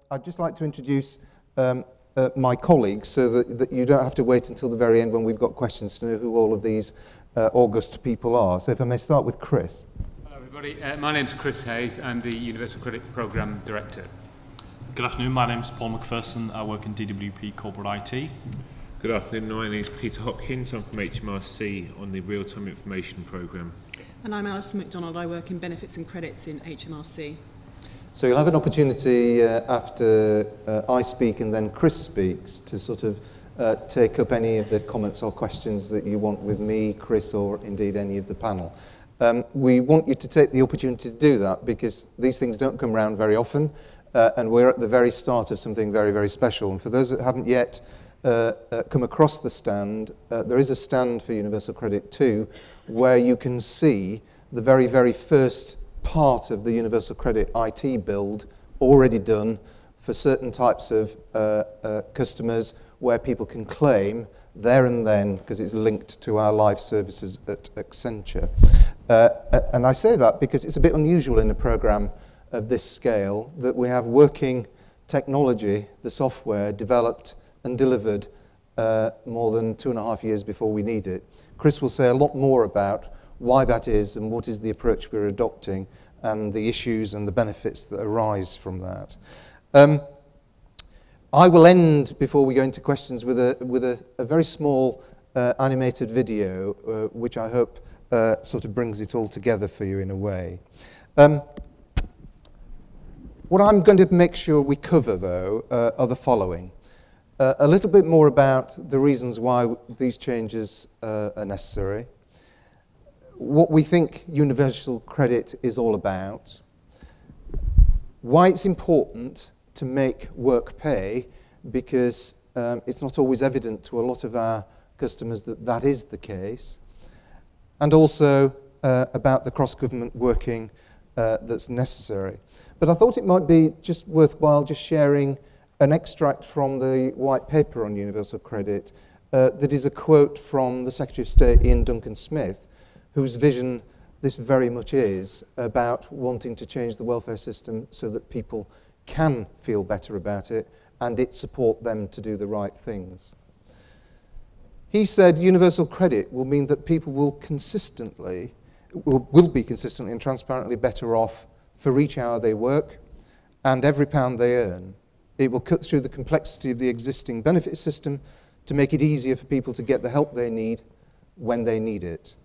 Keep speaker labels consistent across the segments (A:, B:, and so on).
A: I'd just like to introduce my colleagues so that you don't have to wait until the very end when we've got questions to know who all of these august people are. So if I may start with Chris.
B: Hello everybody, my name's Chris Hayes. I'm the Universal Credit Programme Director.
C: Good afternoon, my name's Paul McPherson. I work in DWP Corporate IT.
D: Good afternoon, my name is Peter Hopkins. I'm from HMRC on the Real-Time Information Programme.
E: And I'm Alison MacDonald. I work in Benefits and Credits in HMRC.
A: So you'll have an opportunity after I speak and then Chris speaks to sort of take up any of the comments or questions that you want with me, Chris, or indeed any of the panel. We want you to take the opportunity to do that because these things don't come around very often and we're at the very start of something very, very special. And for those that haven't yet come across the stand, there is a stand for Universal Credit 2 where you can see the very, very first part of the Universal Credit IT build already done for certain types of customers where people can claim there and then because it's linked to our live services at Accenture. And I say that because it's a bit unusual in a program of this scale that we have working technology, the software, developed and delivered more than 2.5 years before we need it. Chris will say a lot more about why that is and what is the approach we're adopting and the issues and the benefits that arise from that. I will end, before we go into questions, with a very small animated video, which I hope sort of brings it all together for you in a way. What I'm going to make sure we cover, though, are the following. A little bit more about the reasons why these changes are necessary, what we think universal credit is all about, why it's important to make work pay, because it's not always evident to a lot of our customers that that is the case, and also about the cross-government working that's necessary. But I thought it might be just worthwhile just sharing an extract from the white paper on universal credit that is a quote from the Secretary of State, Ian Duncan Smith, whose vision this very much is about wanting to change the welfare system so that people can feel better about it and it support them to do the right things. He said universal credit will mean that people will be consistently and transparently better off for each hour they work and every pound they earn. It will cut through the complexity of the existing benefit system to make it easier for people to get the help they need when they need it.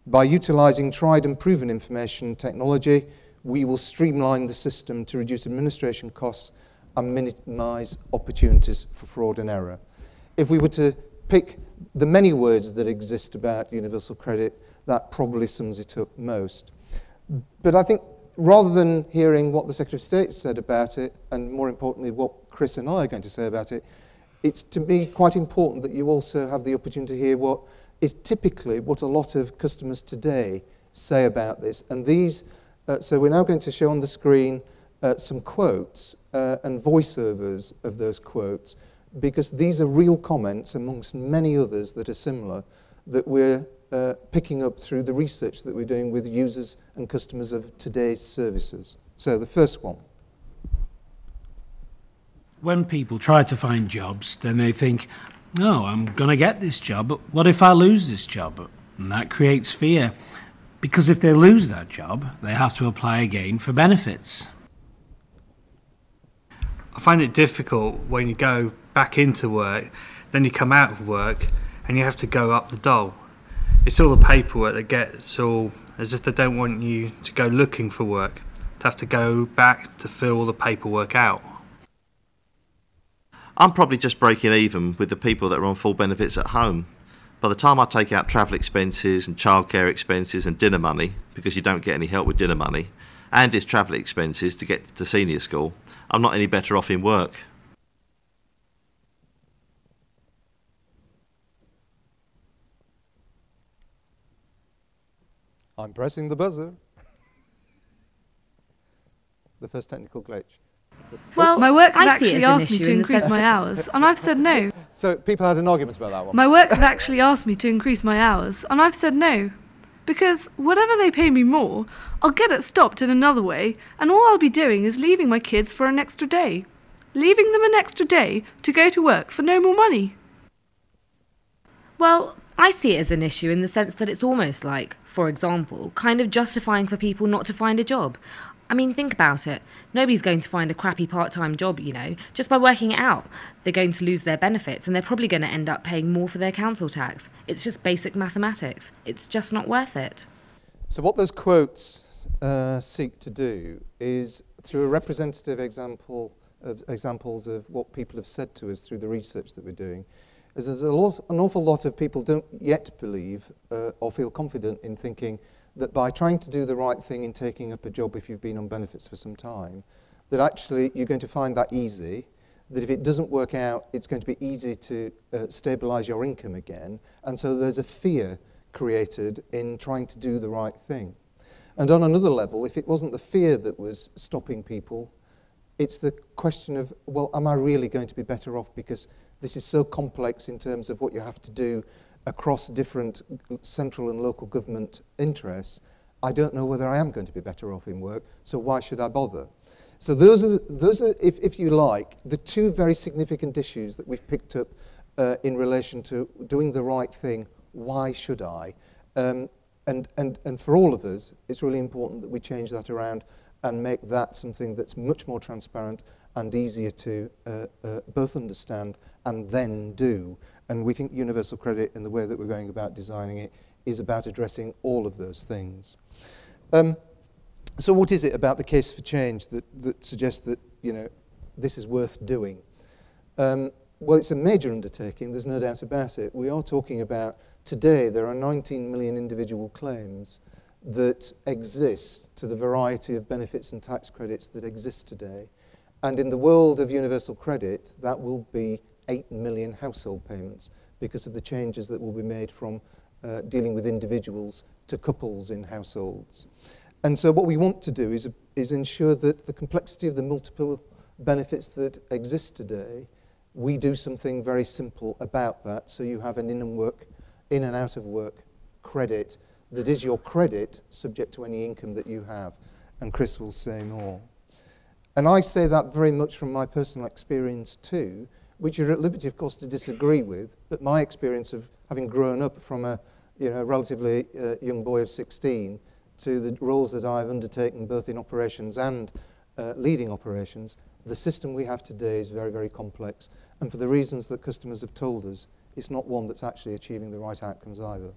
A: By utilising tried and proven information technology, we will streamline the system to reduce administration costs and minimise opportunities for fraud and error. If we were to pick the many words that exist about universal credit, that probably sums it up most. But I think rather than hearing what the Secretary of State said about it, and more importantly what Chris and I are going to say about it, it's to me quite important that you also have the opportunity to hear what is typically what a lot of customers today say about this. And these, so we're now going to show on the screen some quotes and voiceovers of those quotes, because these are real comments amongst many others that are similar that we're picking up through the research that we're doing with users and customers of today's services. So the first one.
F: When people try to find jobs, then they think, no, I'm going to get this job, but what if I lose this job? And that creates fear, because if they lose that job, they have to apply again for benefits.
G: I find it difficult when you go back into work, then you come out of work and you have to go up the dole. It's all the paperwork that gets all as if they don't want you to go looking for work, to have to go back to fill all the paperwork out.
H: I'm probably just breaking even with the people that are on full benefits at home. By the time I take out travel expenses and childcare expenses and dinner money, because you don't get any help with dinner money, and his travel expenses to get to senior school, I'm not any better off in work.
A: I'm pressing the buzzer. The first technical glitch.
I: Well, my work has actually asked me to increase my hours, and I've said no.
A: So people had an argument about that one.
I: My work has actually asked me to increase my hours, and I've said no. because whatever they pay me more, I'll get it stopped in another way, and all I'll be doing is leaving my kids for an extra day. Leaving them an extra day to go to work for no more money.
J: Well, I see it as an issue in the sense that it's almost like, for example, kind of justifying for people not to find a job. I mean, think about it. Nobody's going to find a crappy part-time job, you know, just by working it out. They're going to lose their benefits and they're probably going to end up paying more for their council tax. It's just basic mathematics. It's just not worth it.
A: So what those quotes seek to do is, through a representative examples of what people have said to us through the research that we're doing, is there's an awful lot of people don't yet believe or feel confident in thinking that by trying to do the right thing in taking up a job if you've been on benefits for some time, that actually you're going to find that easy, that if it doesn't work out, it's going to be easy to stabilise your income again. And so there's a fear created in trying to do the right thing. And on another level, if it wasn't the fear that was stopping people, it's the question of, well, am I really going to be better off because this is so complex in terms of what you have to do across different central and local government interests. I don't know whether I am going to be better off in work, so why should I bother? So those are, if you like, the two very significant issues that we've picked up in relation to doing the right thing. Why should I? And for all of us, it's really important that we change that around and make that something that's much more transparent and easier to both understand and then do. And we think universal credit, in the way that we're going about designing it, is about addressing all of those things. So what is it about the case for change that suggests that, you know, this is worth doing? Well, it's a major undertaking, there's no doubt about it. We are talking about, today, there are 19 million individual claims that exist to the variety of benefits and tax credits that exist today. And in the world of universal credit, that will be 8 million household payments because of the changes that will be made from dealing with individuals to couples in households. And so what we want to do is ensure that the complexity of the multiple benefits that exist today, we do something very simple about that, so you have an in and out of work credit that is your credit subject to any income that you have. And Chris will say more. And I say that very much from my personal experience too, which you're at liberty, of course, to disagree with, but my experience of having grown up from a relatively young boy of 16 to the roles that I've undertaken both in operations and leading operations, the system we have today is very, very complex. And for the reasons that customers have told us, it's not one that's actually achieving the right outcomes either.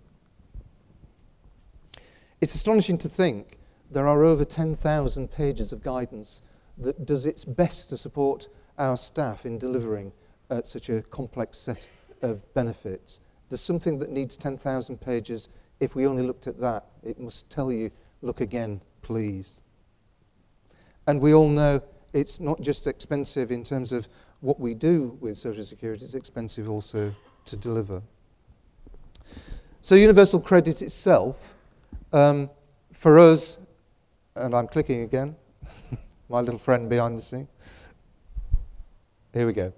A: It's astonishing to think there are over 10,000 pages of guidance that does its best to support our staff in delivering such a complex set of benefits. There's something that needs 10,000 pages. If we only looked at that, it must tell you, look again, please. And we all know it's not just expensive in terms of what we do with Social Security, it's expensive also to deliver. So universal credit itself, for us, and I'm clicking again, my little friend behind the scene. Here we go.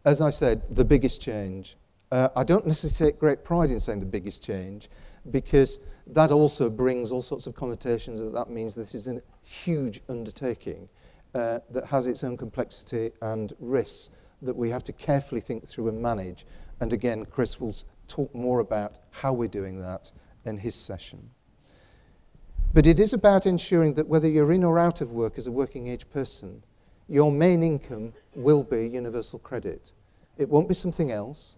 A: As I said, the biggest change. I don't necessarily take great pride in saying the biggest change, because that also brings all sorts of connotations that means this is a huge undertaking that has its own complexity and risks that we have to carefully think through and manage. And again, Chris will talk more about how we're doing that in his session. But it is about ensuring that whether you're in or out of work as a working age person, your main income will be universal credit. It won't be something else.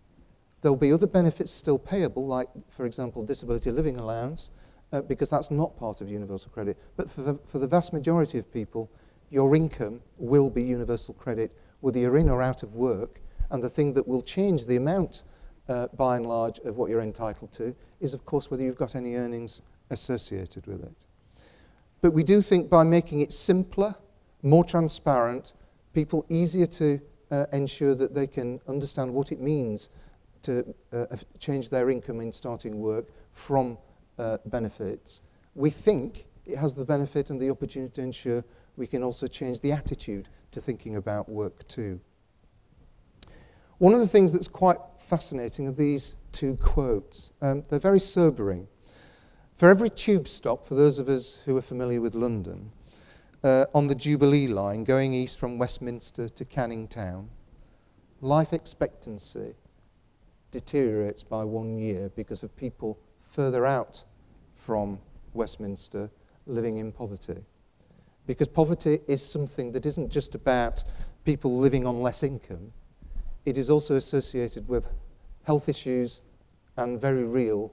A: There'll be other benefits still payable, like, for example, disability living allowance, because that's not part of universal credit. But for the vast majority of people, your income will be universal credit, whether you're in or out of work. And the thing that will change the amount, by and large, of what you're entitled to is, of course, whether you've got any earnings associated with it. But we do think by making it simpler, more transparent, people easier to ensure that they can understand what it means to change their income in starting work from benefits, we think it has the benefit and the opportunity to ensure we can also change the attitude to thinking about work too. One of the things that's quite fascinating are these two quotes. They're very sobering. For every tube stop, for those of us who are familiar with London, on the Jubilee line going east from Westminster to Canning Town, life expectancy deteriorates by 1 year because of people further out from Westminster living in poverty. Because poverty is something that isn't just about people living on less income, it is also associated with health issues and very real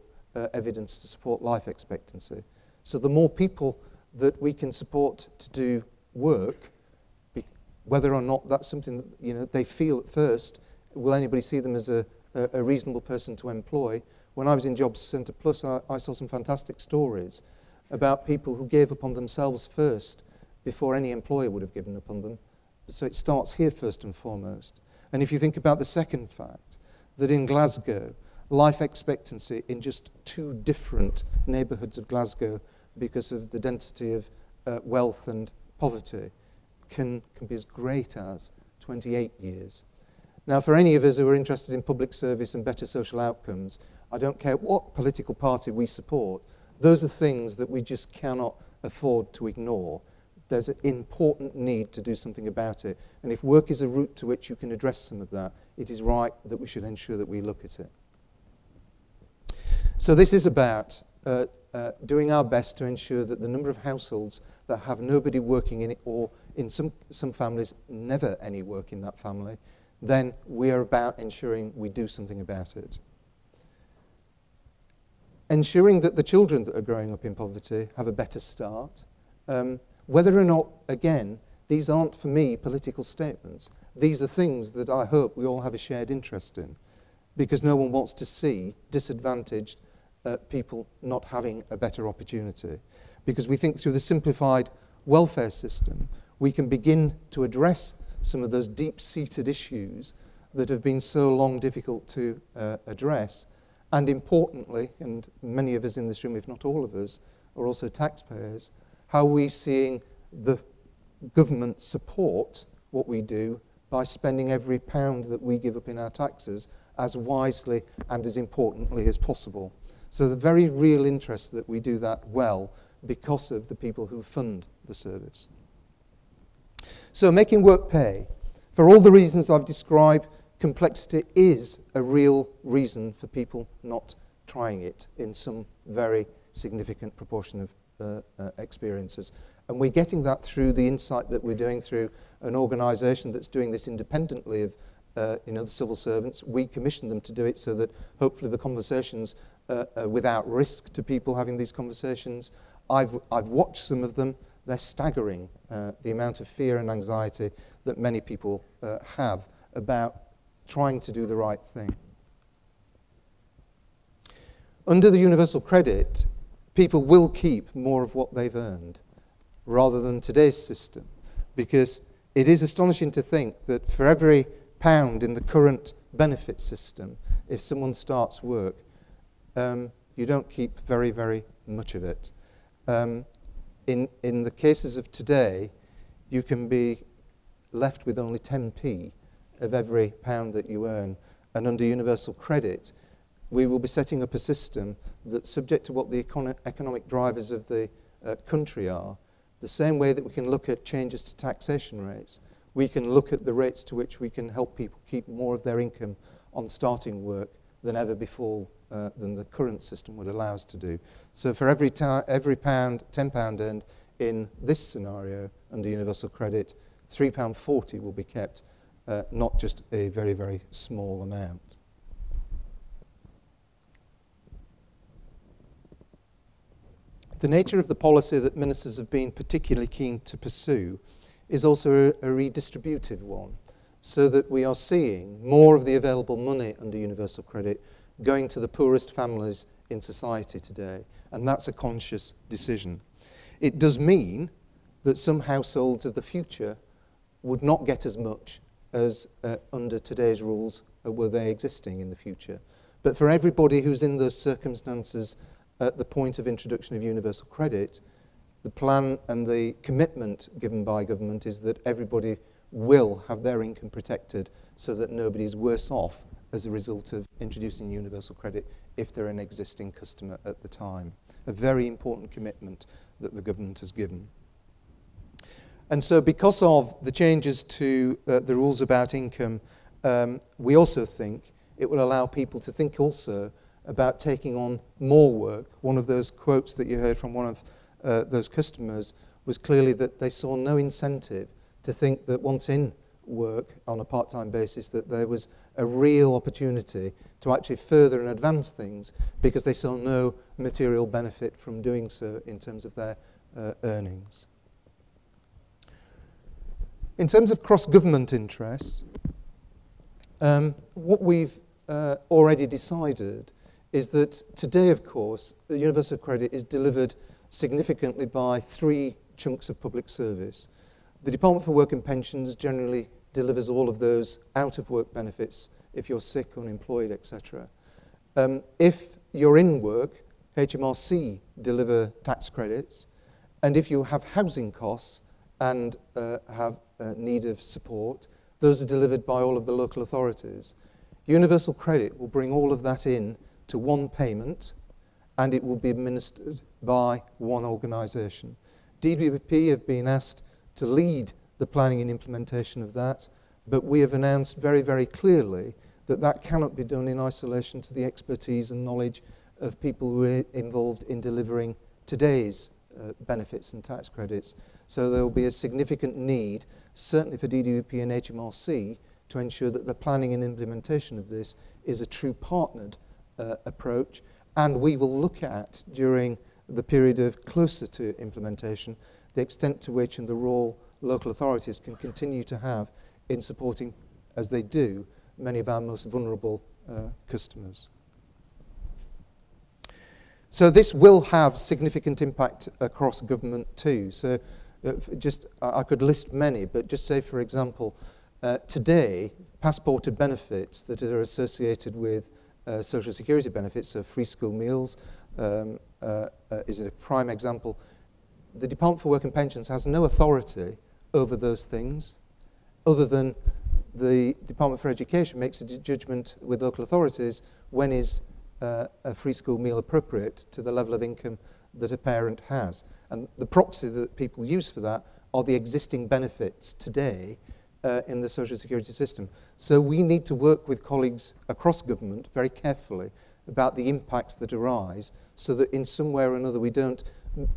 A: evidence to support life expectancy. So the more people that we can support to do work, whether or not that's something that they feel at first, will anybody see them as a reasonable person to employ? When I was in Jobs Centre Plus, I saw some fantastic stories about people who gave up on themselves first before any employer would have given up on them. So it starts here first and foremost. And if you think about the second fact, that in Glasgow, life expectancy in just 2 different neighbourhoods of Glasgow, because of the density of wealth and poverty, can be as great as 28 years. Now, for any of us who are interested in public service and better social outcomes, I don't care what political party we support, those are things that we just cannot afford to ignore. There's an important need to do something about it. And if work is a route to which you can address some of that, it is right that we should ensure that we look at it. So this is about doing our best to ensure that the number of households that have nobody working in it, or in some families, never any work in that family, then we are about ensuring we do something about it. Ensuring that the children that are growing up in poverty have a better start. Whether or not, again, these aren't for me political statements. These are things that I hope we all have a shared interest in, because no one wants to see disadvantaged people not having a better opportunity. Because we think through the simplified welfare system, we can begin to address some of those deep-seated issues that have been so long difficult to address. And importantly, and many of us in this room, if not all of us, are also taxpayers, how are we seeing the government support what we do by spending every pound that we give up in our taxes as wisely and as importantly as possible. So the very real interest that we do that well because of the people who fund the service. So making work pay. For all the reasons I've described, complexity is a real reason for people not trying it in some very significant proportion of experiences. And we're getting that through the insight that we're doing through an organisation that's doing this independently of the civil servants. We commission them to do it so that hopefully the conversations are without risk to people having these conversations. I've watched some of them. They're staggering, the amount of fear and anxiety that many people have about trying to do the right thing. Under the universal credit, people will keep more of what they've earned rather than today's system, because it is astonishing to think that for every pound in the current benefit system, if someone starts work, you don't keep very, very much of it. In the cases of today, you can be left with only 10p of every pound that you earn, and under universal credit, we will be setting up a system that's subject to what the economic drivers of the country are. The same way that we can look at changes to taxation rates, we can look at the rates to which we can help people keep more of their income on starting work than ever before, than the current system would allow us to do. So for every pound, £10 earned in this scenario under universal credit, £3.40 will be kept, not just a very, very small amount. The nature of the policy that ministers have been particularly keen to pursue is also a redistributive one, so that we are seeing more of the available money under universal credit going to the poorest families in society today, and that's a conscious decision. It does mean that some households of the future would not get as much as under today's rules were they existing in the future. But for everybody who's in those circumstances at the point of introduction of universal credit, the plan and the commitment given by government is that everybody will have their income protected so that nobody is worse off as a result of introducing universal credit if they're an existing customer at the time. a very important commitment that the government has given. And so because of the changes to the rules about income, we also think it will allow people to think also about taking on more work. One of those quotes that you heard from one of those customers was clearly that they saw no incentive to think that once in work on a part-time basis that there was a real opportunity to actually further and advance things because they saw no material benefit from doing so in terms of their earnings. In terms of cross-government interests, what we've already decided is that today, of course, the universal credit is delivered significantly by 3 chunks of public service. The Department for Work and Pensions generally delivers all of those out-of-work benefits if you're sick, unemployed, etc. If you're in work, HMRC deliver tax credits, and if you have housing costs and have need of support, those are delivered by all of the local authorities. Universal credit will bring all of that in to one payment, and it will be administered by one organisation. DWP have been asked to lead the planning and implementation of that, but we have announced very, very clearly that that cannot be done in isolation to the expertise and knowledge of people who are involved in delivering today's benefits and tax credits. So there will be a significant need, certainly for DWP and HMRC, to ensure that the planning and implementation of this is a true partnered approach, and we will look at, during the period of closer to implementation, the extent to which and the role local authorities can continue to have in supporting, as they do, many of our most vulnerable customers. So this will have significant impact across government too. So I could list many, but just say, for example, today, passported benefits that are associated with social security benefits, so free school meals, is a prime example. The Department for Work and Pensions has no authority over those things, other than the Department for Education makes a judgment with local authorities when is a free school meal appropriate to the level of income that a parent has. And the proxy that people use for that are the existing benefits today in the social security system. So we need to work with colleagues across government very carefully about the impacts that arise, so that in some way or another we don't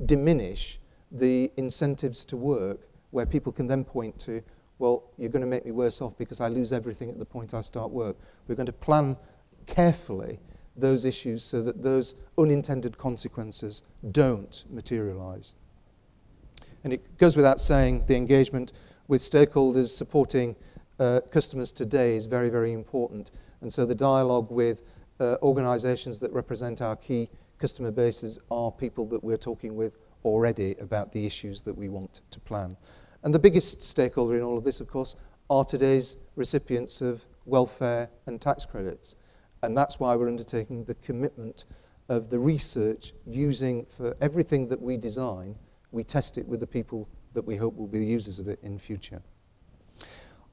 A: diminish the incentives to work, where people can then point to, well, you're going to make me worse off because I lose everything at the point I start work. We're going to plan carefully those issues so that those unintended consequences don't materialise. And it goes without saying, the engagement with stakeholders supporting customers today is very, very important. And so the dialogue with organisations that represent our key customer bases are people that we're talking with already about the issues that we want to plan. And the biggest stakeholder in all of this, of course, are today's recipients of welfare and tax credits. And that's why we're undertaking the commitment of the research using, for everything that we design, we test it with the people that we hope will be the users of it in future.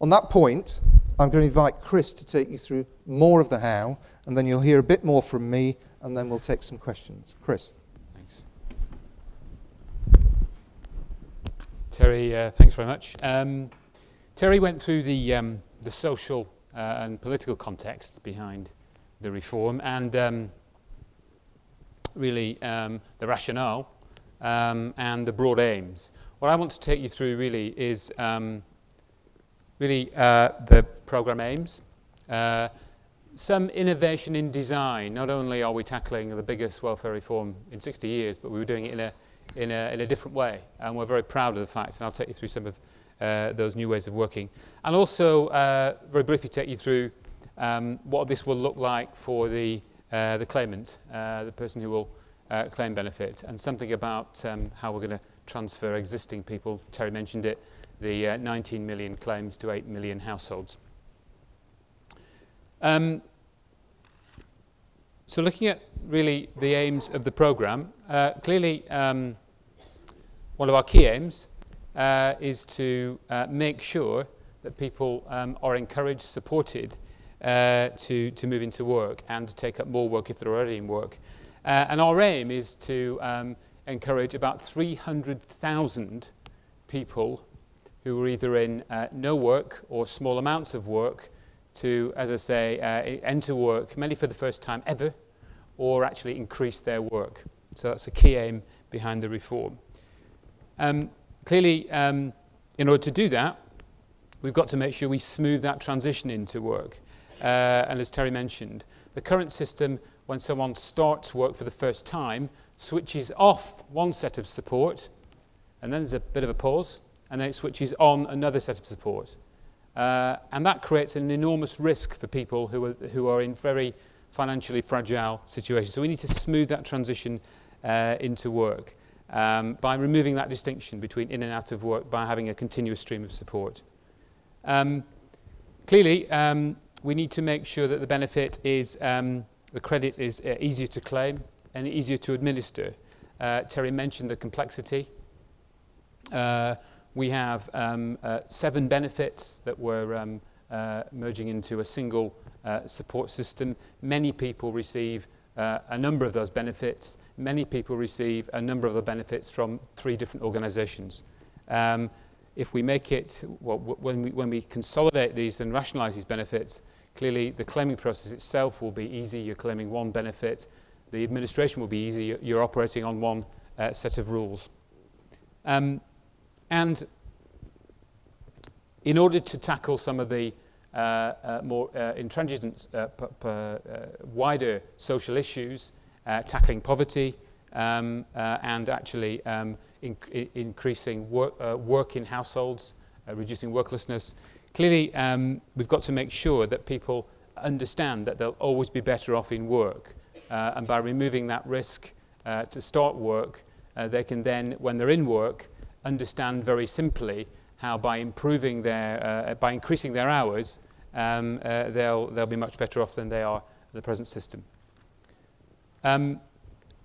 A: On that point, I'm going to invite Chris to take you through more of the how, and then you'll hear a bit more from me, and then we'll take some questions. Chris.
B: Thanks. Terry, thanks very much. Terry went through the social and political context behind the reform, and really the rationale and the broad aims. What I want to take you through really is the programme aims, some innovation in design. Not only are we tackling the biggest welfare reform in 60 years, but we were doing it in a different way, and we're very proud of the fact, and I'll take you through some of those new ways of working. And also very briefly take you through what this will look like for the claimant, the person who will claim benefit, and something about how we're going to transfer existing people. Terry mentioned it, the 19 million claims to 8 million households. So looking at really the aims of the programme, clearly one of our key aims is to make sure that people are encouraged, supported to move into work and to take up more work if they're already in work. And our aim is to encourage about 300,000 people who are either in no work or small amounts of work to, as I say, enter work, many for the first time ever, or actually increase their work. So that's a key aim behind the reform. Clearly, in order to do that, we've got to make sure we smooth that transition into work. And as Terry mentioned, the current system, when someone starts work for the first time, switches off one set of support, and then there's a bit of a pause, and then it switches on another set of support. And that creates an enormous risk for people who are in very financially fragile situations. So we need to smooth that transition into work by removing that distinction between in and out of work by having a continuous stream of support. Clearly, we need to make sure that the benefit is, the credit is easier to claim and easier to administer. Terry mentioned the complexity. We have 7 benefits that we're merging into a single support system. Many people receive a number of those benefits. Many people receive a number of the benefits from 3 different organisations. If we make it, well, when we consolidate these and rationalise these benefits, clearly the claiming process itself will be easy. You're claiming one benefit. The administration will be easy. You're operating on one set of rules. And in order to tackle some of the more intransigent, wider social issues, tackling poverty and actually increasing work in households, reducing worklessness. Clearly, we've got to make sure that people understand that they'll always be better off in work. And by removing that risk to start work, they can then, when they're in work, understand very simply how by improving their, by increasing their hours, they'll be much better off than they are in the present system.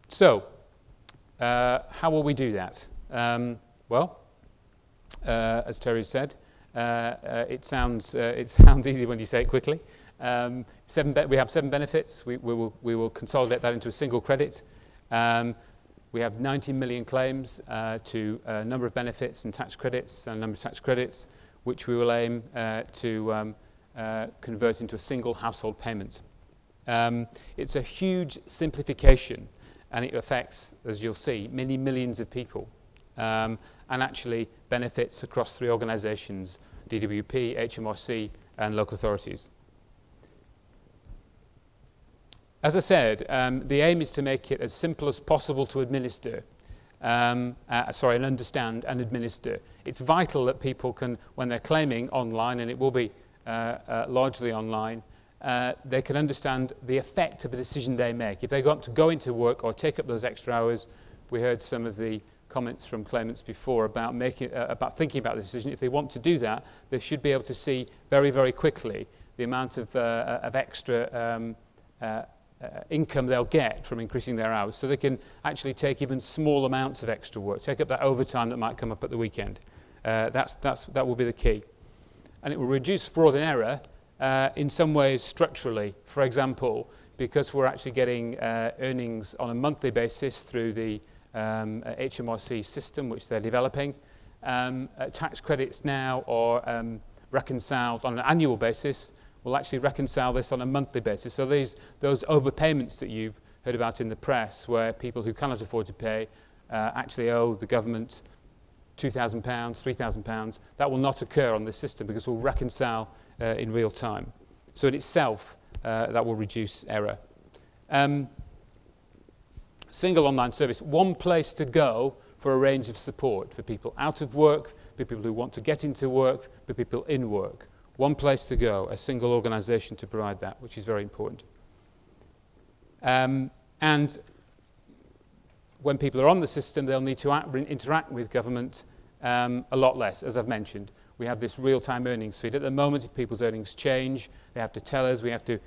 B: So, how will we do that? Well, as Terry said, it sounds easy when you say it quickly. We have 7 benefits. We will consolidate that into a single credit. We have 90 million claims to a number of benefits and tax credits, and a number of tax credits, which we will aim to convert into a single household payment. It's a huge simplification, and it affects, as you'll see, many millions of people, and actually benefits across 3 organisations: DWP, HMRC, and local authorities. As I said, the aim is to make it as simple as possible to administer, and understand and administer. It's vital that people can, when they're claiming online, and it will be largely online, they can understand the effect of a decision they make. If they want to go into work or take up those extra hours, we heard some of the comments from claimants before about thinking about the decision. If they want to do that, they should be able to see very, very quickly the amount of extra income they'll get from increasing their hours, so they can actually take even small amounts of extra work, take up that overtime that might come up at the weekend. That will be the key. And it will reduce fraud and error in some ways structurally. For example, because we're actually getting earnings on a monthly basis through the HMRC system, which they're developing. Tax credits now are reconciled on an annual basis. We'll actually reconcile this on a monthly basis. So those overpayments that you've heard about in the press, where people who cannot afford to pay actually owe the government £2,000, £3,000, that will not occur on this system because we'll reconcile in real time. So in itself, that will reduce error. Single online service, one place to go for a range of support for people out of work, for people who want to get into work, for people in work. One place to go, a single organisation to provide that, which is very important. And when people are on the system, they'll need to interact with government a lot less, as I've mentioned. We have this real-time earnings feed. At the moment, if people's earnings change, they have to tell us, we have to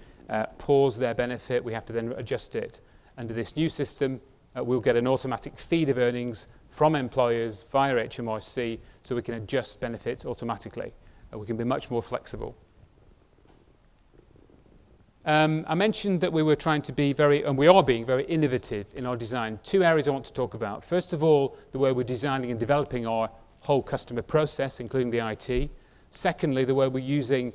B: pause their benefit, we have to then adjust it. Under this new system, we'll get an automatic feed of earnings from employers via HMRC, so we can adjust benefits automatically. We can be much more flexible. I mentioned that we were trying to be and we are being very innovative in our design. 2 areas I want to talk about. First of all, the way we're designing and developing our whole customer process, including the IT. Secondly, the way we're using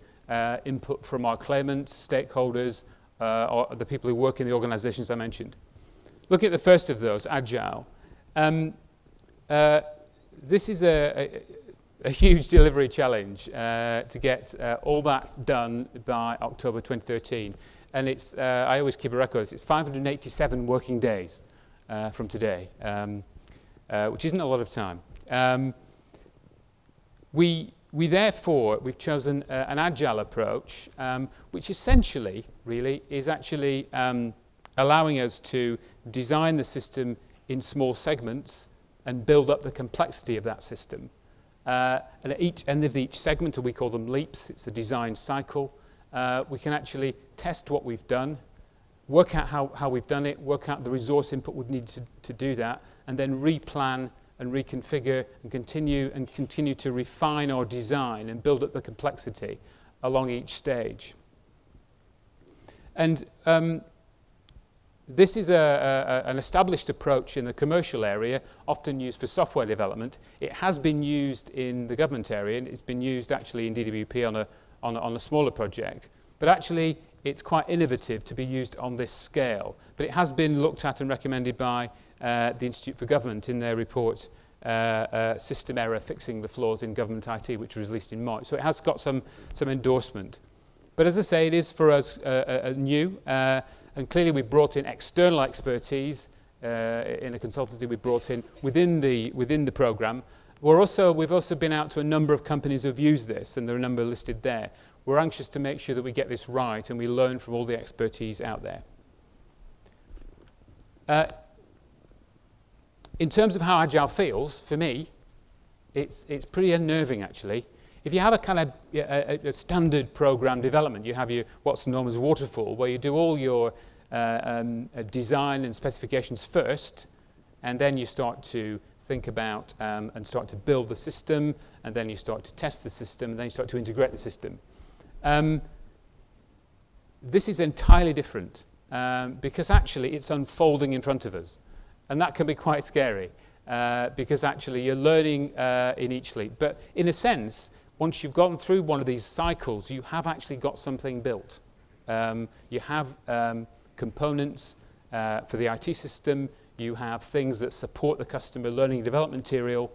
B: input from our claimants, stakeholders, or the people who work in the organizations I mentioned. Looking at the first of those, Agile. This is a huge delivery challenge to get all that done by October 2013. And it's, I always keep a record, it's 587 working days from today, which isn't a lot of time. We've chosen an Agile approach, which essentially, really, is actually allowing us to design the system in small segments and build up the complexity of that system. And at each end of each segment, we call them leaps, it's a design cycle, we can actually test what we've done, work out how we've done it, work out the resource input we need to do that, and then replan and reconfigure and continue to refine our design and build up the complexity along each stage. And this is an established approach in the commercial area, often used for software development. It has been used in the government area, and it's been used actually in DWP on a smaller project. But actually, it's quite innovative to be used on this scale. But it has been looked at and recommended by the Institute for Government in their report, System Error, Fixing the Flaws in Government IT, which was released in March. So it has got some endorsement. But as I say, it is for us new. And clearly we've brought in external expertise in a consultancy we brought in within the programme. We've also been out to a number of companies who've used this, and there are a number listed there. We're anxious to make sure that we get this right and we learn from all the expertise out there. In terms of how Agile feels, for me, it's pretty unnerving actually. If you have a kind of a standard program development, you have what's known as waterfall, where you do all your design and specifications first, and then you start to think about and start to build the system, and then you start to test the system, and then you start to integrate the system. This is entirely different because actually it's unfolding in front of us, and that can be quite scary because actually you're learning in each leap. But in a sense, once you've gone through one of these cycles, you have actually got something built. You have components for the IT system, you have things that support the customer learning and development material,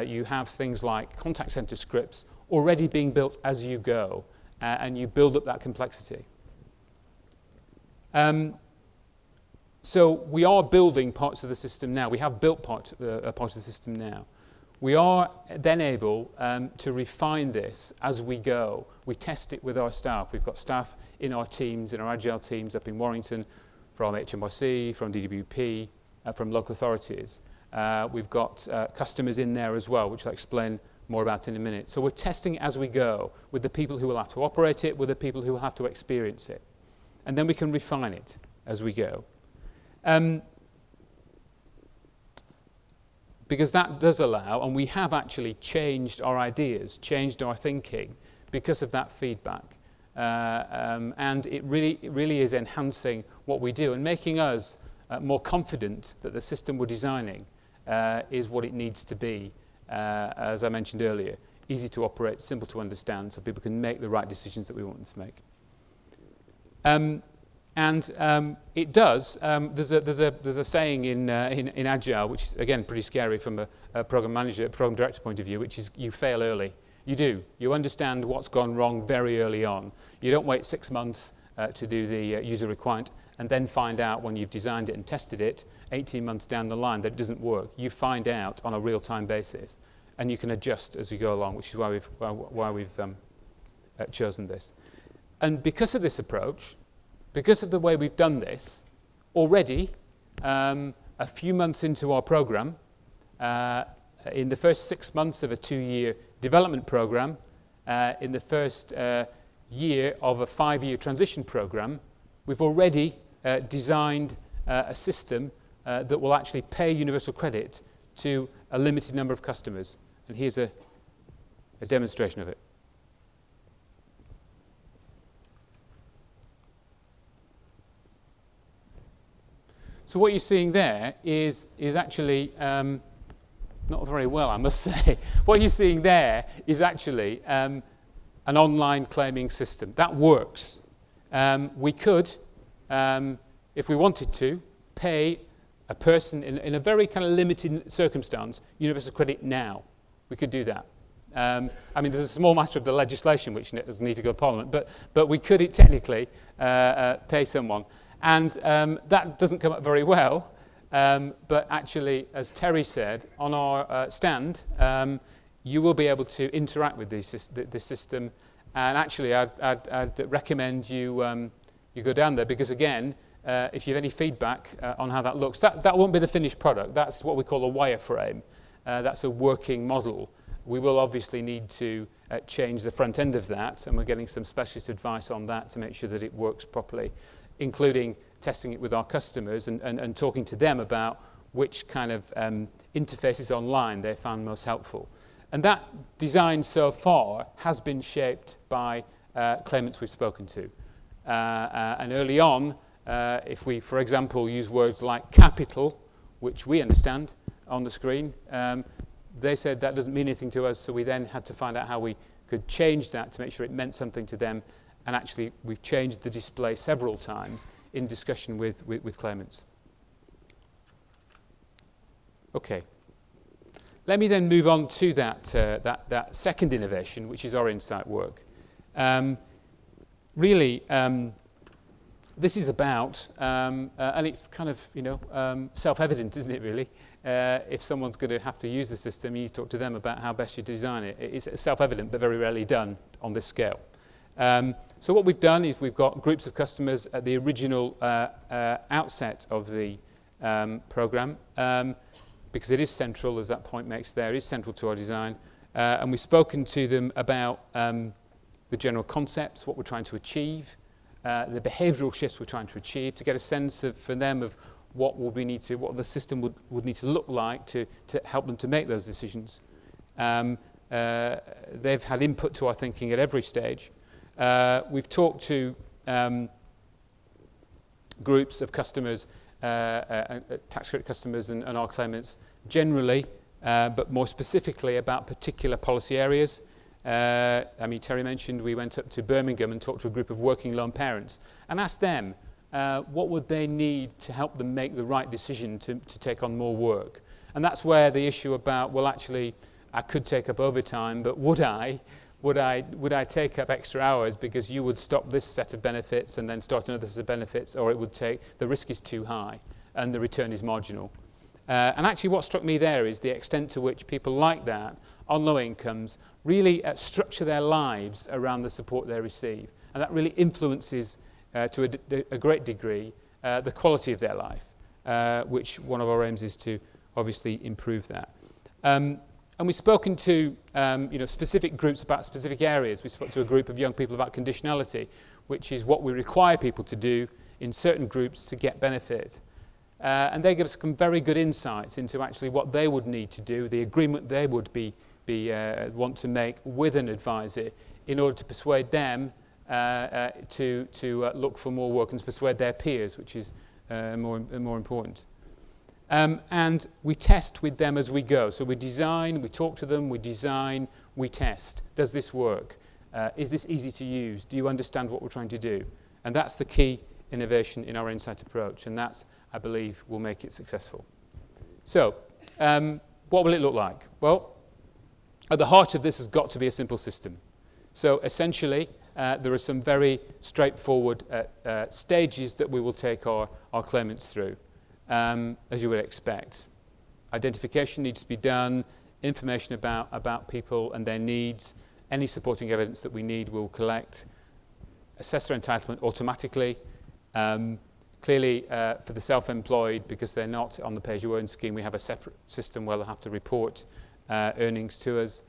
B: you have things like contact center scripts already being built as you go, and you build up that complexity. So we are building parts of the system now. We have built parts of the system now. We are then able to refine this as we go. We test it with our staff. We've got staff in our teams, in our Agile teams up in Warrington, from HMRC, from DWP, from local authorities. We've got customers in there as well, which I'll explain more about in a minute. So we're testing it as we go with the people who will have to operate it, with the people who will have to experience it. And then we can refine it as we go. Because that does allow, and we have actually changed our ideas, changed our thinking because of that feedback. And it really is enhancing what we do and making us more confident that the system we're designing is what it needs to be, as I mentioned earlier, easy to operate, simple to understand, so people can make the right decisions that we want them to make. It does. There's a saying in Agile, which is again pretty scary from a program manager, program director point of view, which is you fail early. You do. You understand what's gone wrong very early on. You don't wait 6 months to do the user requirement and then find out when you've designed it and tested it 18 months down the line that it doesn't work. You find out on a real-time basis, and you can adjust as you go along, which is why we've chosen this. And because of this approach, because of the way we've done this, already, a few months into our program, in the first 6 months of a 2-year development program, in the first year of a 5-year transition program, we've already designed a system that will actually pay universal credit to a limited number of customers. And here's a demonstration of it. So what you're seeing there is actually not very well, I must say. What you're seeing there is actually an online claiming system. That works. We could, if we wanted to, pay a person in a very kind of limited circumstance universal credit now. We could do that. I mean, there's a small matter of the legislation which doesn't need to go to Parliament, but we could technically pay someone. And that doesn't come up very well. But actually, as Terry said, on our stand, you will be able to interact with this system. And actually, I'd recommend you go down there because, again, if you have any feedback on how that looks, that won't be the finished product. That's what we call a wireframe. That's a working model. We will obviously need to change the front end of that, and we're getting some specialist advice on that to make sure that it works properly, including testing it with our customers and talking to them about which kind of interfaces online they found most helpful. And that design so far has been shaped by claimants we've spoken to. And early on, if we, for example, use words like capital, which we understand on the screen, they said that doesn't mean anything to us, so we then had to find out how we could change that to make sure it meant something to them. And actually, we've changed the display several times in discussion with claimants. Okay. Let me then move on to that second innovation, which is our insight work. Really, this is about, and it's kind of, self-evident, isn't it, really? If someone's going to have to use the system, you talk to them about how best you design it. It's self-evident, but very rarely done on this scale. So what we've done is we've got groups of customers at the original outset of the program, because it is central, as that point makes there, it is central to our design. And we've spoken to them about the general concepts, what we're trying to achieve, the behavioural shifts we're trying to achieve, to get a sense of, for them of what the system would need to look like to help them to make those decisions. They've had input to our thinking at every stage. We've talked to groups of customers, tax credit customers and our claimants generally, but more specifically about particular policy areas. I mean, Terry mentioned we went up to Birmingham and talked to a group of working lone parents and asked them what would they need to help them make the right decision to take on more work. And that's where the issue about, well, actually, I could take up overtime, but would I take up extra hours because you would stop this set of benefits and then start another set of benefits, or it would take, the risk is too high and the return is marginal. And actually what struck me there is the extent to which people like that on low incomes really structure their lives around the support they receive. And that really influences to a great degree the quality of their life, which one of our aims is to obviously improve that. And we've spoken to specific groups about specific areas. We spoke to a group of young people about conditionality, which is what we require people to do in certain groups to get benefit. And they give us some very good insights into actually what they would need to do, the agreement they would want to make with an advisor in order to persuade them to look for more work and to persuade their peers, which is more important. And we test with them as we go. So we design, we talk to them, we design, we test. Does this work? Is this easy to use? Do you understand what we're trying to do? And that's the key innovation in our insight approach, and that's, I believe, will make it successful. So, what will it look like? Well, at the heart of this has got to be a simple system. So essentially, there are some very straightforward stages that we will take our claimants through, as you would expect. Identification needs to be done, information about people and their needs, any supporting evidence that we need we'll collect, assess their entitlement automatically. Clearly, for the self-employed, because they're not on the pay-as-you-earn scheme, we have a separate system where they'll have to report earnings to us.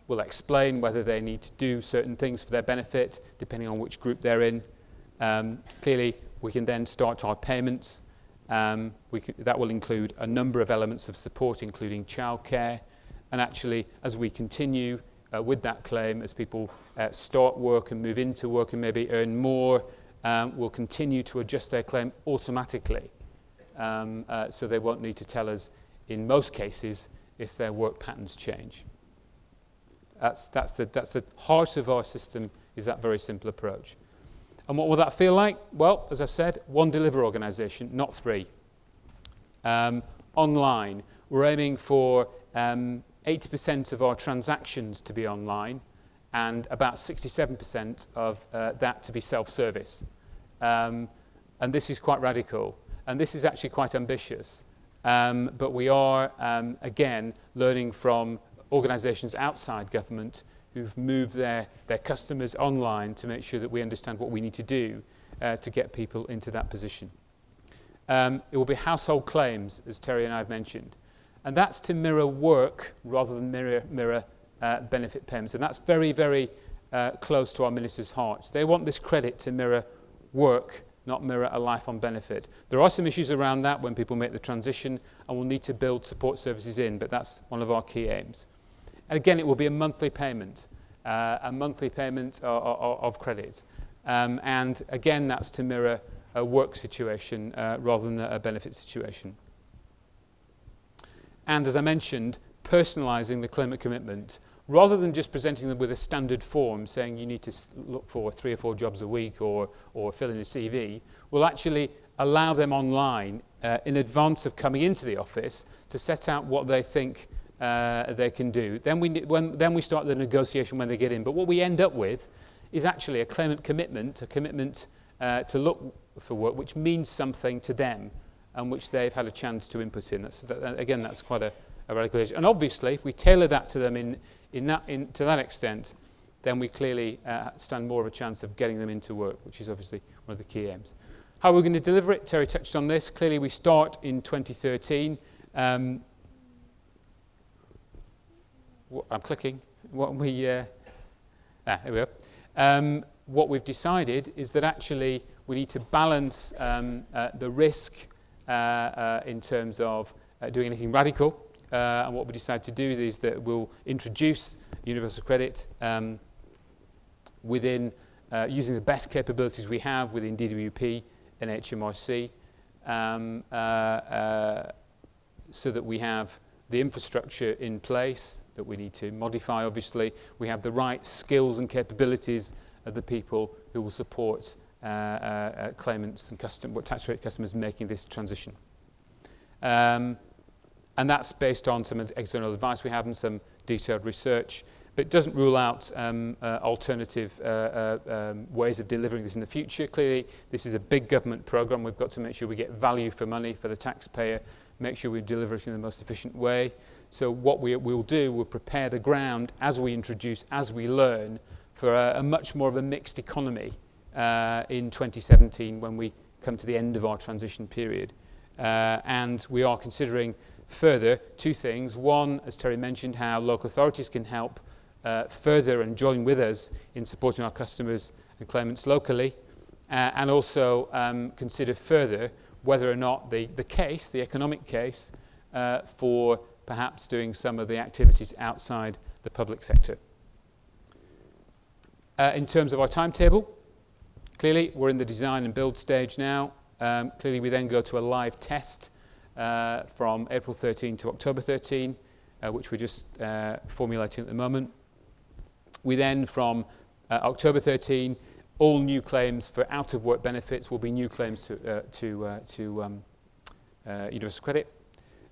B: We'll explain whether they need to do certain things for their benefit, depending on which group they're in. Clearly, we can then start our payments. That will include a number of elements of support, including childcare. And actually, as we continue with that claim, as people start work and move into work and maybe earn more, we'll continue to adjust their claim automatically so they won't need to tell us, in most cases, if their work patterns change. That's the heart of our system, is that very simple approach. And what will that feel like? Well, as I've said, one delivery organisation, not three. Online, we're aiming for 80% of our transactions to be online, and about 67% of that to be self-service. And this is quite radical, and this is actually quite ambitious. But we are, again, learning from organisations outside government who've moved their customers online to make sure that we understand what we need to do to get people into that position. It will be household claims, as Terry and I have mentioned. And that's to mirror work rather than mirror benefit payments. And that's very, very close to our ministers' hearts. They want this credit to mirror work, not mirror a life on benefit. There are some issues around that when people make the transition, and we'll need to build support services in, but that's one of our key aims. And again, it will be a monthly payment of credit. And again, that's to mirror a work situation rather than a benefit situation. And as I mentioned, personalising the claimant commitment. Rather than just presenting them with a standard form saying you need to look for 3 or 4 jobs a week or fill in a CV, we'll actually allow them online in advance of coming into the office to set out what they think they can do. Then we start the negotiation when they get in. But what we end up with is actually a claimant commitment, a commitment to look for work which means something to them and which they've had a chance to input in. Again, that's quite a radical issue. And obviously, if we tailor that to them to that extent, then we clearly stand more of a chance of getting them into work, which is obviously one of the key aims. How are we going to deliver it? Terry touched on this. Clearly, we start in 2013. I'm clicking. Here we go. What we've decided is that actually we need to balance the risk in terms of doing anything radical. And what we decide to do is that we'll introduce universal credit within using the best capabilities we have within DWP and HMRC, so that we have the infrastructure in place that we need to modify, obviously. We have the right skills and capabilities of the people who will support claimants and tax rate customers making this transition. And that's based on some external advice we have and some detailed research. But it doesn't rule out alternative ways of delivering this in the future. Clearly, this is a big government programme. We've got to make sure we get value for money for the taxpayer, make sure we deliver it in the most efficient way. So what we'll do, we'll prepare the ground as we introduce, as we learn, for a much more of a mixed economy in 2017 when we come to the end of our transition period. And we are considering further 2 things. One, as Terry mentioned, how local authorities can help further and join with us in supporting our customers and claimants locally, and also consider further whether or not the economic case for perhaps doing some of the activities outside the public sector. In terms of our timetable, clearly we're in the design and build stage now. Clearly we then go to a live test from April 13 to October 13, which we're just formulating at the moment. We then, from October 13, all new claims for out-of-work benefits will be new claims to universal credit.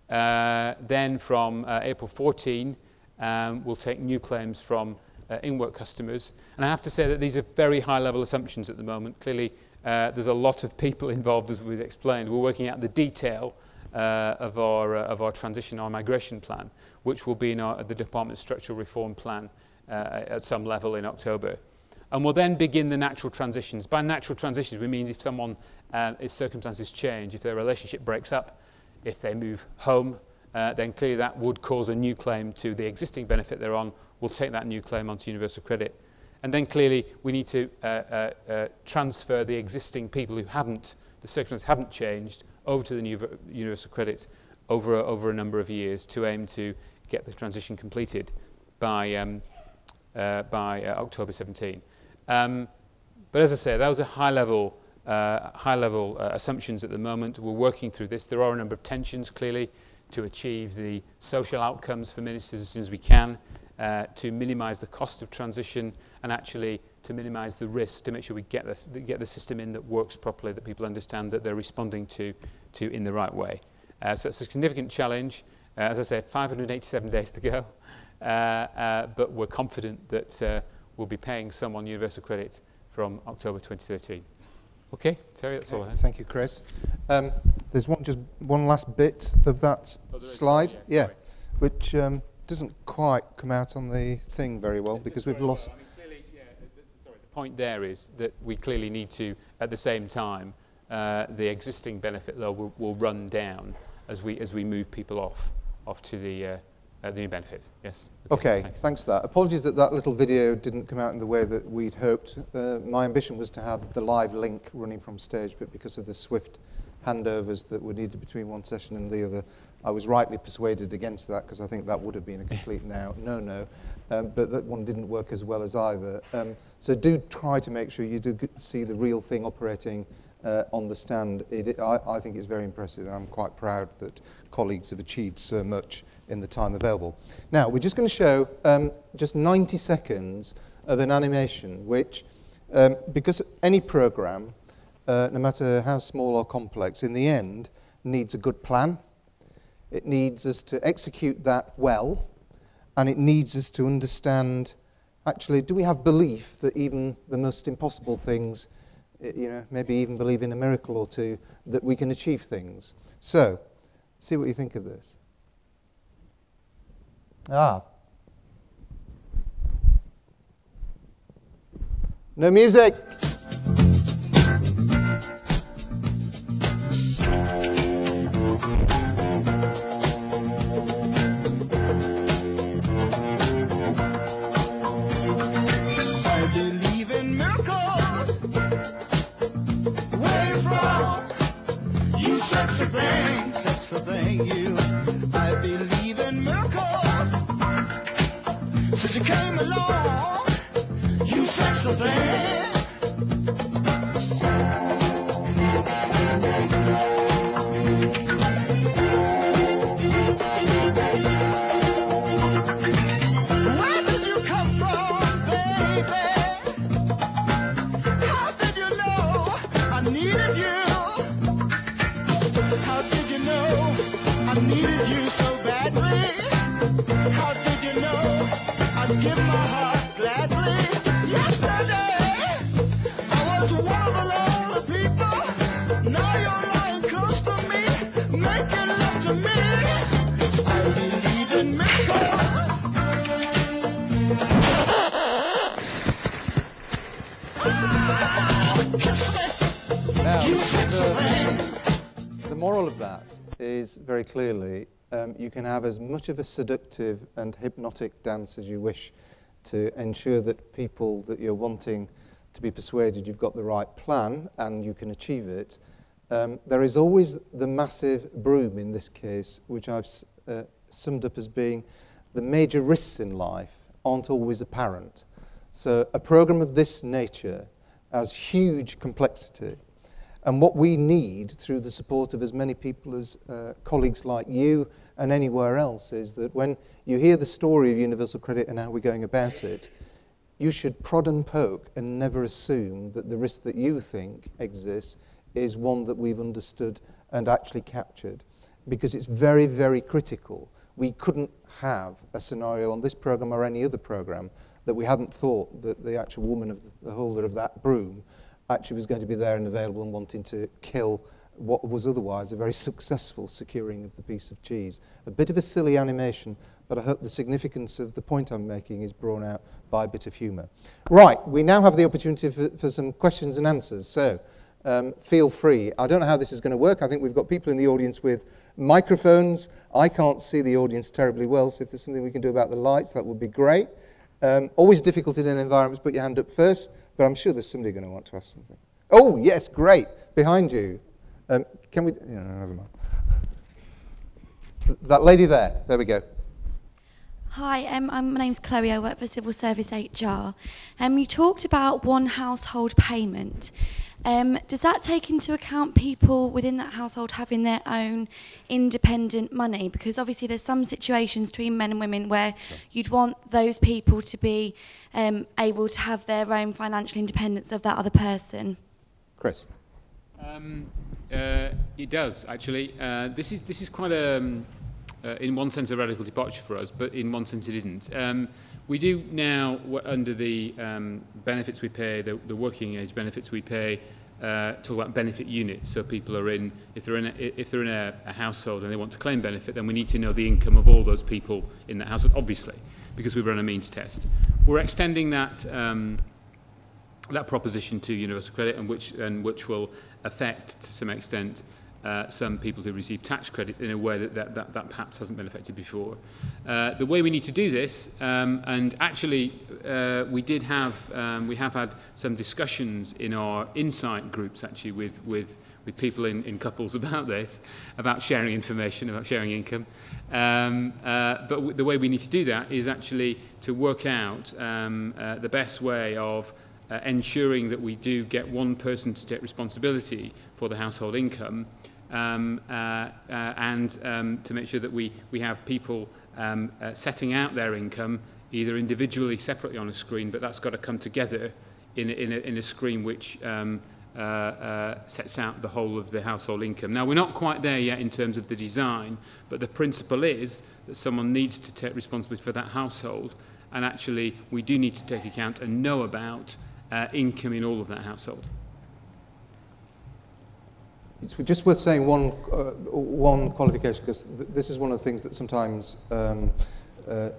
B: Then from April 14, we'll take new claims from in-work customers. And I have to say that these are very high-level assumptions at the moment. Clearly, there's a lot of people involved, as we've explained. We're working out the detail of our transition, our migration plan, which will be in the Department's structural reform plan at some level in October. And we'll then begin the natural transitions. By natural transitions, we mean if if circumstances change, if their relationship breaks up, if they move home, then clearly that would cause a new claim to the existing benefit they're on. We'll take that new claim onto universal credit. And then clearly we need to transfer the existing people who the circumstances haven't changed over to the new universal credit over a number of years to aim to get the transition completed by October 17. But as I say, that was a high-level high-level assumptions at the moment. We're working through this. There are a number of tensions, clearly, to achieve the social outcomes for ministers as soon as we can, to minimise the cost of transition, and actually to minimise the risk, to make sure we get the system in that works properly, that people understand that they're responding to in the right way. So it's a significant challenge. As I say, 587 days to go, but we're confident that we'll be paying someone universal credit from October 2013. Okay, Terry, that's all I have.
A: Thank you, Chris. There's just one last bit of that slide, which doesn't quite come out on the thing very well because we've lost.
B: I mean, clearly, the point there is that we clearly need to, at the same time, the existing benefit load will run down as we move people off to the new benefit. Yes.
A: Okay, thanks for that. Apologies that that little video didn't come out in the way that we'd hoped. My ambition was to have the live link running from stage, but because of the swift handovers that were needed between one session and the other, I was rightly persuaded against that because I think that would have been a complete no-no. But that one didn't work as well as either. So do try to make sure you do see the real thing operating on the stand. I think it's very impressive, and I'm quite proud that colleagues have achieved so much in the time available. Now, we're just going to show just 90 seconds of an animation, which, because any program, no matter how small or complex, in the end, needs a good plan. It needs us to execute that well, and it needs us to understand, actually, do we have belief that even the most impossible things, maybe even believe in a miracle or two, that we can achieve things. So, see what you think of this. No music.
K: I believe in miracles. Where you from? You sexy thing, you. I believe in miracles. Since you came along, you sexy thing. Where did you come from, baby? How did you know I needed you? How did you know I needed you so badly? How did you know I'd give my heart gladly? Yesterday, I was one of the lonely people. Now you're lying close to me, making love to me. I believe in miracles. Kiss me.
A: Now,
K: You sexy thing.
A: the moral of that is very clearly you can have as much of a seductive and hypnotic dance as you wish to ensure that people that you're wanting to be persuaded you've got the right plan and you can achieve it. There is always the massive broom in this case, which I've summed up as being the major risks in life aren't always apparent. So a program of this nature has huge complexity. And what we need, through the support of as many people as colleagues like you and anywhere else, is that when you hear the story of universal credit and how we're going about it, you should prod and poke and never assume that the risk that you think exists is one that we've understood and actually captured. Because it's very, very critical. We couldn't have a scenario on this program or any other program that we hadn't thought that the actual woman of the holder of that broom actually was going to be there and available and wanting to kill what was otherwise a very successful securing of the piece of cheese. A bit of a silly animation, but I hope the significance of the point I'm making is brought out by a bit of humour. Right, we now have the opportunity for some questions and answers, so feel free. I don't know how this is going to work. I think we've got people in the audience with microphones. I can't see the audience terribly well, so if there's something we can do about the lights, that would be great. Always difficult in an environment to put your hand up first, but I'm sure there's somebody going to want to ask something. Oh, yes, great. Behind you. Can we... No, never mind. That lady there. There we go.
L: Hi, my name's Chloe. I work for Civil Service HR. You talked about one household payment. Does that take into account people within that household having their own independent money? Because obviously there's some situations between men and women where you'd want those people to be able to have their own financial independence of that other person.
A: Chris?
B: It does, actually. This is quite a, in one sense, a radical departure for us, but in one sense it isn't. We do now, under the benefits we pay, the working age benefits we pay, talk about benefit units. So people are in, if they're in a household and they want to claim benefit, then we need to know the income of all those people in that household, obviously, because we run a means test. We're extending that that proposition to universal credit, and which will affect to some extent some people who receive tax credit in a way that perhaps hasn't been affected before. The way we need to do this, and actually we have had some discussions in our insight groups actually with people in couples about this, about sharing information, about sharing income. But the way we need to do that is actually to work out the best way of ensuring that we do get one person to take responsibility for the household income, and to make sure that we have people setting out their income either individually, separately on a screen, but that's got to come together in a screen which sets out the whole of the household income. Now, we're not quite there yet in terms of the design, but the principle is that someone needs to take responsibility for that household, and actually we do need to take account and know about income in all of that household.
A: It's just worth saying one qualification, because this is one of the things that sometimes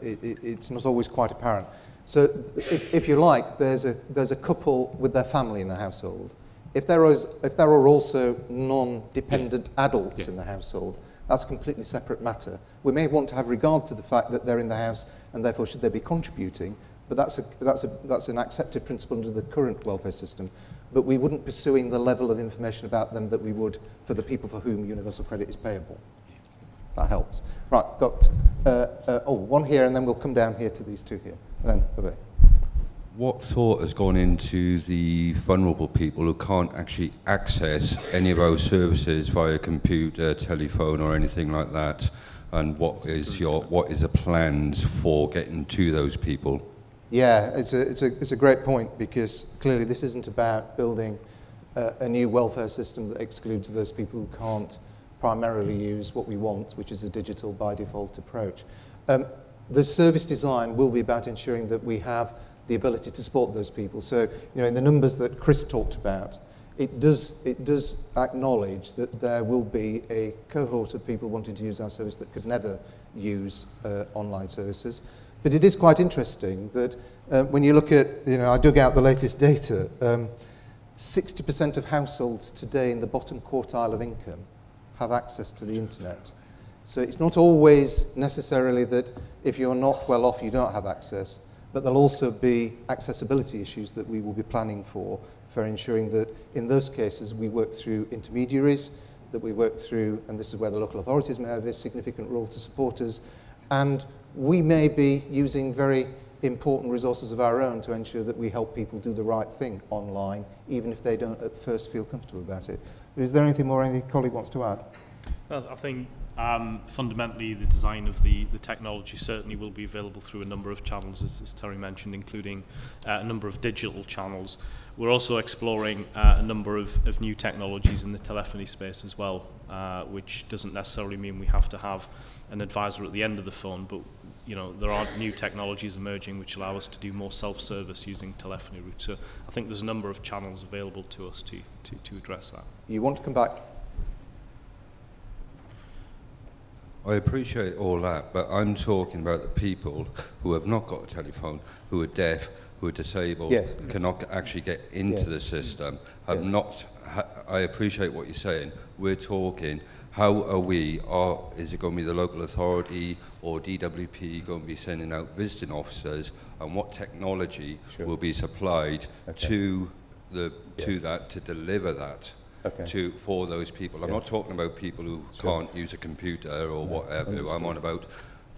A: it's not always quite apparent. So if you like, there's a couple with their family in the household. If there are also non-dependent adults in the household, that's a completely separate matter. We may want to have regard to the fact that they're in the house and therefore should they be contributing, but that's an accepted principle under the current welfare system. But we wouldn't pursuing the level of information about them that we would for the people for whom universal credit is payable. That helps. Right, got one here, and then we'll come down here to these two here. And then over.
M: What thought has gone into the vulnerable people who can't actually access any of our services via computer, telephone, or anything like that? And what is the plans for getting to those people?
A: Yeah, it's a great point, because clearly this isn't about building a new welfare system that excludes those people who can't primarily use what we want, which is a digital by default approach. The service design will be about ensuring that we have the ability to support those people. So, in the numbers that Chris talked about, it does acknowledge that there will be a cohort of people wanting to use our service that could never use online services. But it is quite interesting that when you look at, I dug out the latest data, 60% of households today in the bottom quartile of income have access to the internet. So it's not always necessarily that if you're not well off, you don't have access, but there'll also be accessibility issues that we will be planning for ensuring that in those cases we work through intermediaries, that we work through, and this is where the local authorities may have a significant role to support us, and we may be using very important resources of our own to ensure that we help people do the right thing online, even if they don't at first feel comfortable about it. But is there anything more any colleague wants to add?
C: Well, I think fundamentally the design of the technology certainly will be available through a number of channels, as Terry mentioned, including a number of digital channels. We're also exploring a number of new technologies in the telephony space as well, which doesn't necessarily mean we have to have an advisor at the end of the phone, but there are new technologies emerging which allow us to do more self-service using telephony routes. So I think there's a number of channels available to us to address that.
A: You want to come back?
M: I appreciate all that, but I'm talking about the people who have not got a telephone, who are deaf, who are disabled, cannot actually get into the system, have not. I appreciate what you're saying. We're talking, how are we, is it going to be the local authority or DWP going to be sending out visiting officers, and what technology will be supplied to that, to deliver that? For those people. I'm not talking about people who can't use a computer or whatever. I'm on about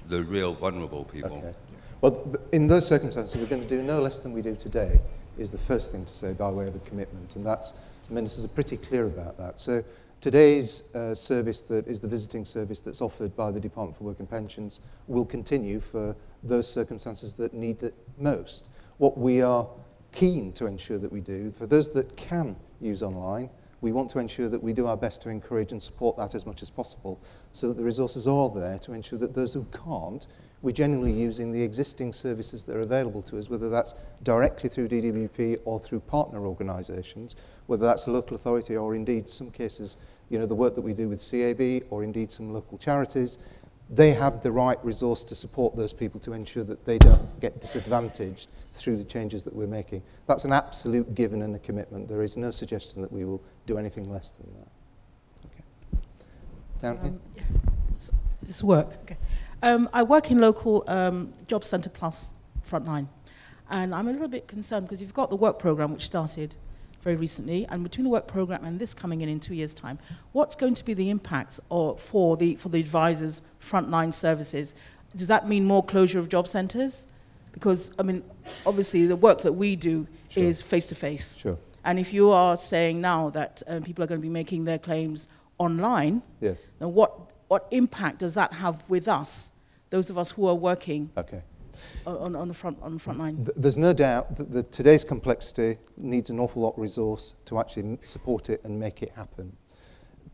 M: the real vulnerable people.
A: Well, in those circumstances, we're going to do no less than we do today. is the first thing to say by way of a commitment, and that's, ministers are pretty clear about that. So today's service, that is the visiting service that's offered by the Department for Work and Pensions, will continue for those circumstances that need it most. What we are keen to ensure that we do, for those that can use online, we want to ensure that we do our best to encourage and support that as much as possible, so that the resources are there to ensure that those who can't, we're generally using the existing services that are available to us, whether that's directly through DWP or through partner organisations, whether that's a local authority or indeed some cases, you know, the work that we do with CAB or indeed some local charities. They have the right resource to support those people to ensure that they don't get disadvantaged through the changes that we're making. That's an absolute given and a commitment. There is no suggestion that we will do anything less than that. Okay. Down here.
N: Yeah. So, this work. Okay. I work in local Job Centre Plus frontline, and I'm a little bit concerned because you've got the work programme which started very recently, and between the work programme and this coming in 2 years' time, what's going to be the impact for the advisors' frontline services? Does that mean more closure of job centres? Because, I mean, obviously the work that we do is face-to-face.
A: Sure.
N: And if you are saying now that people are going to be making their claims online,
A: yes,
N: then what impact does that have with us, those of us who are working on the front line?
A: There's no doubt that today's complexity needs an awful lot of resource to actually support it and make it happen.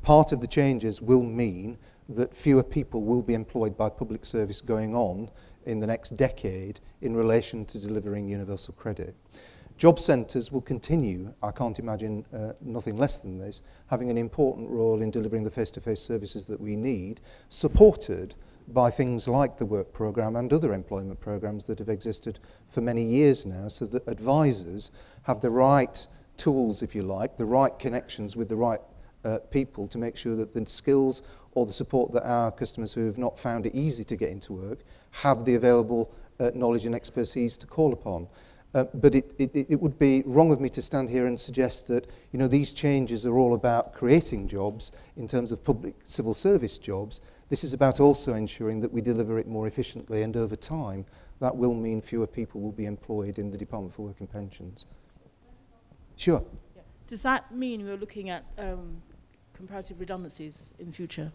A: Part of the changes will mean that fewer people will be employed by public service going on in the next decade in relation to delivering universal credit. Job centres will continue, I can't imagine nothing less than this, having an important role in delivering the face-to-face services that we need, supported by things like the work programme and other employment programmes that have existed for many years now, so that advisors have the right tools, if you like, the right connections with the right people to make sure that the skills or the support that our customers who have not found it easy to get into work have the available knowledge and expertise to call upon. But it would be wrong of me to stand here and suggest that, you know, these changes are all about creating jobs in terms of public civil service jobs. This is about also ensuring that we deliver it more efficiently, and over time that will mean fewer people will be employed in the Department for Work and Pensions. Sure.
N: Yeah. Does that mean we're looking at comparative redundancies in future?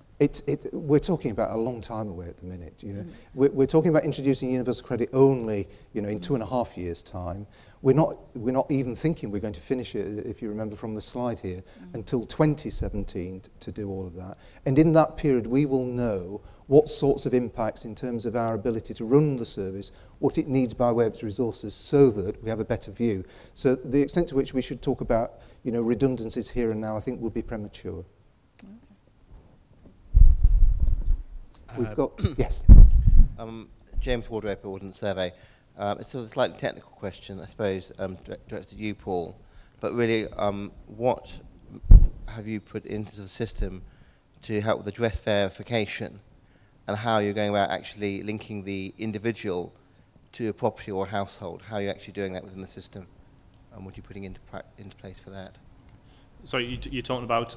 A: We're talking about a long time away at the minute. You know, we're talking about introducing universal credit only, you know, in 2.5 years' time. We're not even thinking we're going to finish it, if you remember from the slide here, until 2017 to do all of that. And in that period, we will know what sorts of impacts in terms of our ability to run the service, what it needs by way of its resources, so that we have a better view. So the extent to which we should talk about, you know, redundancies here and now, I think would be premature. We've got, yes.
O: James Wardrope, Ordnance Survey. It's a slightly technical question, I suppose, directed to you, Paul. But really, what have you put into the system to help with address verification, and how you're going about actually linking the individual to a property or a household? How are you actually doing that within the system? And what are you putting into place for that?
C: So you're talking about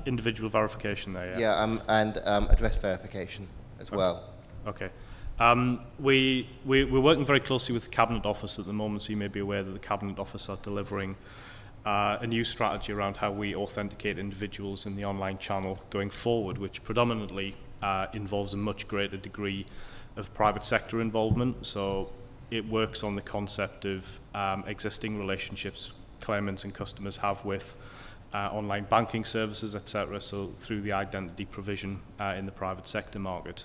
C: individual verification there, yeah?
O: Yeah, and address verification as well.
C: Okay. We're working very closely with the Cabinet Office at the moment, so you may be aware that the Cabinet Office are delivering a new strategy around how we authenticate individuals in the online channel going forward, which predominantly involves a much greater degree of private sector involvement. So it works on the concept of existing relationships claimants and customers have with online banking services, etc., so through the identity provision in the private sector market.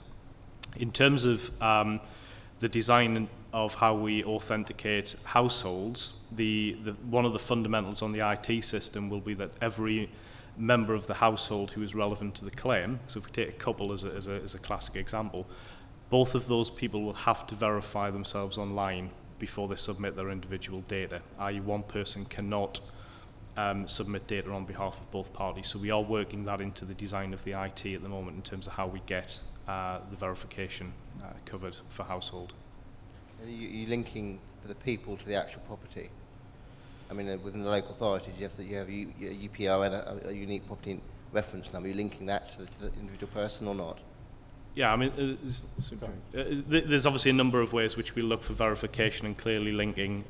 C: In terms of the design of how we authenticate households, one of the fundamentals on the IT system will be that every member of the household who is relevant to the claim, so if we take a couple as a classic example, both of those people will have to verify themselves online before they submit their individual data, i.e. one person cannot submit data on behalf of both parties. So we are working that into the design of the IT at the moment in terms of how we get the verification covered for household.
O: Are you linking the people to the actual property? I mean, within the local authorities, you have a UPR and a unique property reference number. Are you linking that to the individual person or not?
C: Yeah, I mean, there's obviously a number of ways which we look for verification, and clearly linking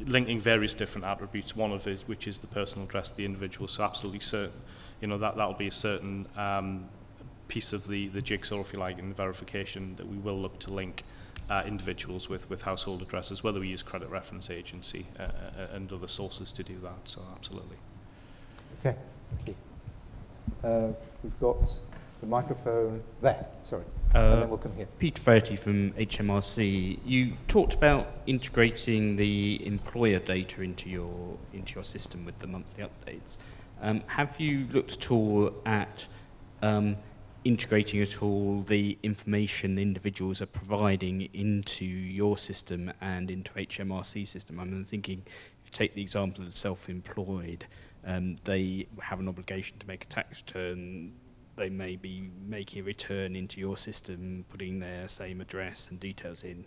C: linking various different attributes, one of it which is the personal address of the individual, so absolutely certain, you know, that'll be a certain piece of the jigsaw, if you like, in the verification, that we will look to link individuals with household addresses, whether we use credit reference agency and other sources to do that, so absolutely.
A: Okay, thank you. We've got the microphone there, sorry, and then we'll come here.
P: Peter Faherty from HMRC. You talked about integrating the employer data into your system with the monthly updates. Have you looked at all at integrating at all the information individuals are providing into your system and into HMRC system? I'm thinking, if you take the example of the self-employed, they have an obligation to make a tax return. They may be making a return into your system, putting their same address and details in.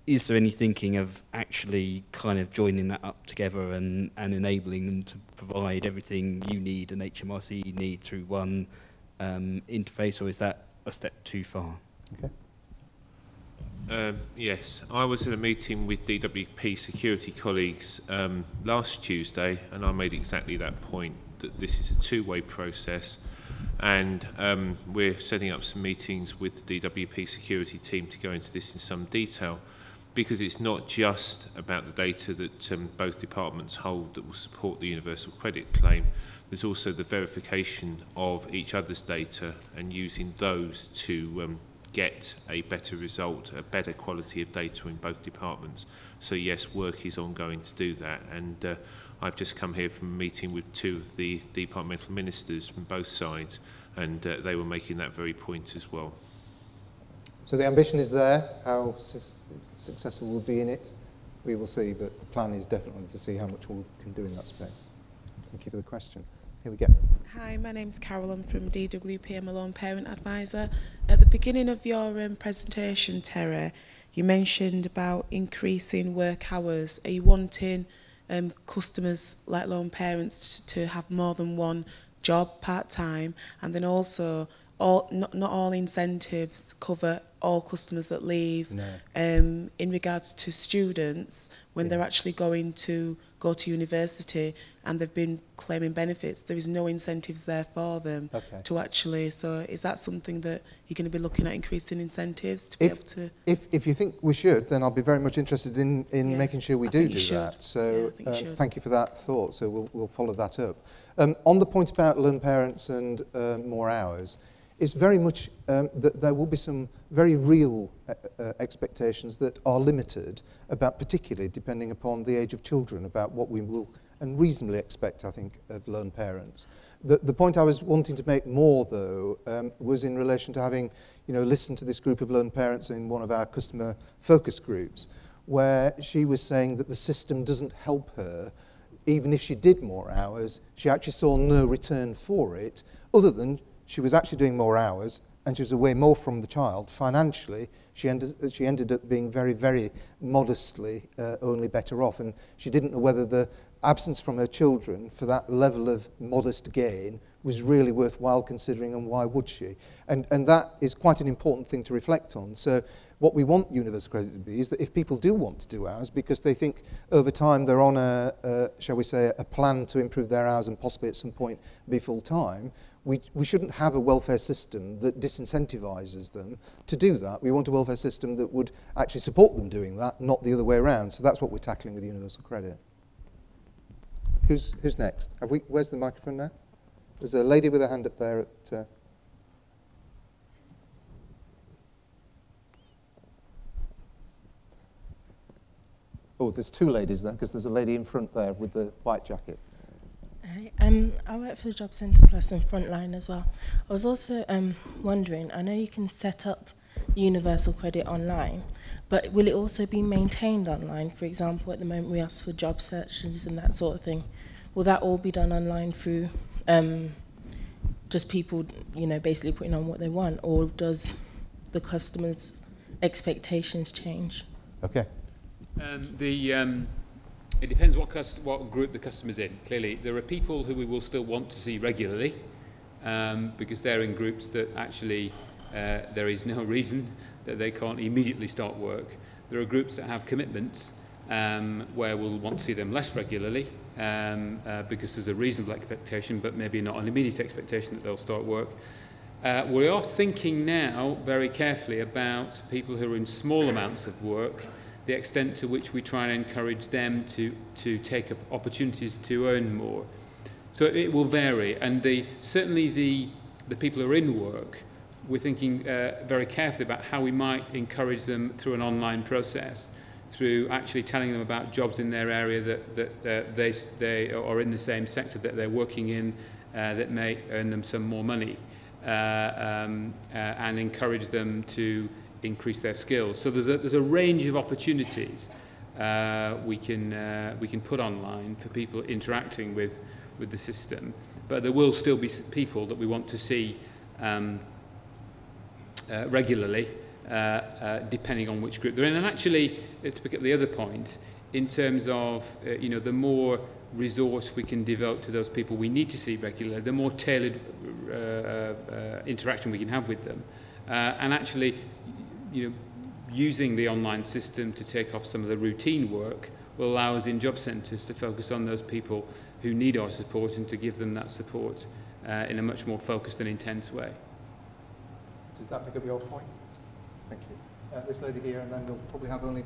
P: Is there any thinking of actually kind of joining that up together and enabling them to provide everything you need and HMRC need through one interface, or is that a step too far?
A: Okay.
D: Yes, I was in a meeting with DWP security colleagues last Tuesday, and I made exactly that point, that this is a two-way process, and we're setting up some meetings with the DWP security team to go into this in some detail, because it's not just about the data that both departments hold that will support the universal credit claim. There's also the verification of each other's data and using those to get a better result, a better quality of data in both departments. So yes, work is ongoing to do that, and I've just come here from a meeting with two of the departmental ministers from both sides, and they were making that very point as well.
A: So the ambition is there. How successful we'll be in it, we will see, but the plan is definitely to see how much we can do in that space. Thank you for the question. Here we go.
Q: Hi, my name's Carol. I'm from DWP. I'm a lone parent advisor. At the beginning of your presentation, Terry, you mentioned about increasing work hours. Are you wanting customers like lone parents to have more than one job part-time? And then also, not all incentives cover all customers that leave.
A: No.
Q: In regards to students, when they're actually going to go to university and they've been claiming benefits, there is no incentives there for them to actually. So is that something that you're going to be looking at, increasing incentives to be able to?
A: If you think we should, then I'll be very much interested in making sure we do that. So thank you for that thought. So we'll follow that up. On the point about lone parents and more hours, it's very much that there will be some very real expectations that are limited about, particularly depending upon the age of children, about what we will and reasonably expect, I think, of lone parents. The point I was wanting to make more, though, was in relation to having, listened to this group of lone parents in one of our customer focus groups, where she was saying that the system doesn't help her. Even if she did more hours, she actually saw no return for it, other than she was actually doing more hours and she was away more from the child. Financially, she ended up being very, very modestly only better off. And she didn't know whether the absence from her children for that level of modest gain was really worthwhile considering, and why would she? And that is quite an important thing to reflect on. So what we want universal credit to be is that if people do want to do hours because they think over time they're on shall we say, a plan to improve their hours and possibly at some point be full-time, we shouldn't have a welfare system that disincentivizes them to do that. We want a welfare system that would actually support them doing that, not the other way around. So that's what we're tackling with universal credit. Who's next? Where's the microphone now? There's a lady with a hand up there at... Oh, there's two ladies there, because there's a lady in front there with the white jacket.
R: I work for the Job Centre Plus and Frontline as well. I was also wondering, I know you can set up universal credit online, but will it also be maintained online? For example, at the moment we ask for job searches and that sort of thing. Will that all be done online through just people, basically putting on what they want, or does the customer's expectations change?
A: Okay.
B: It depends what group the customer's in. Clearly, there are people who we will still want to see regularly because they're in groups that actually there is no reason that they can't immediately start work. There are groups that have commitments where we'll want to see them less regularly because there's a reasonable expectation, but maybe not an immediate expectation that they'll start work. We are thinking now very carefully about people who are in small amounts of work, the extent to which we try and encourage them to take up opportunities to earn more. So it will vary, and certainly the people who are in work, we're thinking very carefully about how we might encourage them through an online process, through actually telling them about jobs in their area that they are in the same sector that they're working in that may earn them some more money, and encourage them to increase their skills. So there's a range of opportunities we can put online for people interacting with the system, but there will still be people that we want to see regularly, depending on which group they're in. And actually, to pick up the other point, in terms of the more resource we can devote to those people we need to see regularly, the more tailored interaction we can have with them, and actually, using the online system to take off some of the routine work will allow us in job centres to focus on those people who need our support and to give them that support in a much more focused and intense way.
A: Did that pick up your point? Thank you. This lady here, and then we'll probably have only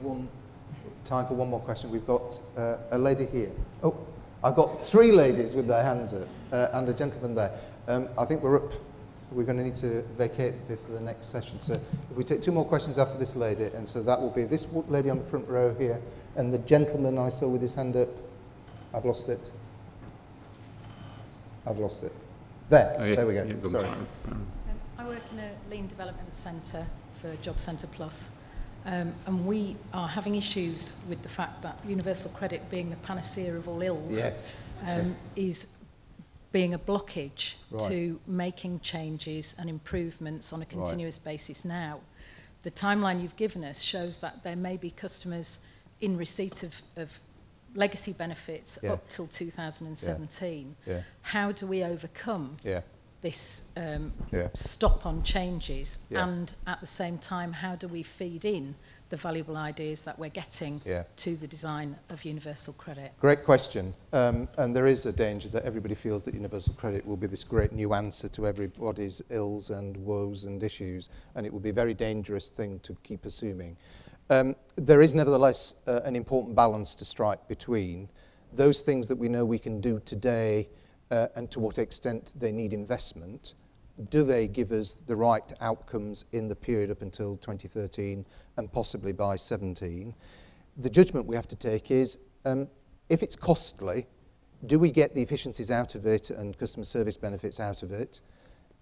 A: time for one more question. We've got a lady here. Oh, I've got 3 ladies with their hands up and a gentleman there. I think we're going to need to vacate for the next session. So if we take 2 more questions after this lady, and so that will be this lady on the front row here, and the gentleman I saw with his hand up. I've lost it. There,
B: oh, yeah.
A: There we go.
B: Yeah,
A: sorry.
S: I work in a lean development centre for Job Centre Plus, and we are having issues with the fact that universal credit, being the panacea of all ills,
A: yes.
S: Is being a blockage
A: Right.
S: to making changes and improvements on a continuous basis now. The timeline you've given us shows that there may be customers in receipt of legacy benefits up till 2017.
A: Yeah.
S: How do we overcome this stop on changes, and at the same time, how do we feed in the valuable ideas that we're getting to the design of universal credit?
A: Great question. And there is a danger that everybody feels that universal credit will be this great new answer to everybody's ills and woes and issues, and it will be a very dangerous thing to keep assuming. There is nevertheless an important balance to strike between those things that we know we can do today and to what extent they need investment. Do they give us the right outcomes in the period up until 2013 and possibly by 17? The judgment we have to take is, if it's costly, do we get the efficiencies out of it and customer service benefits out of it?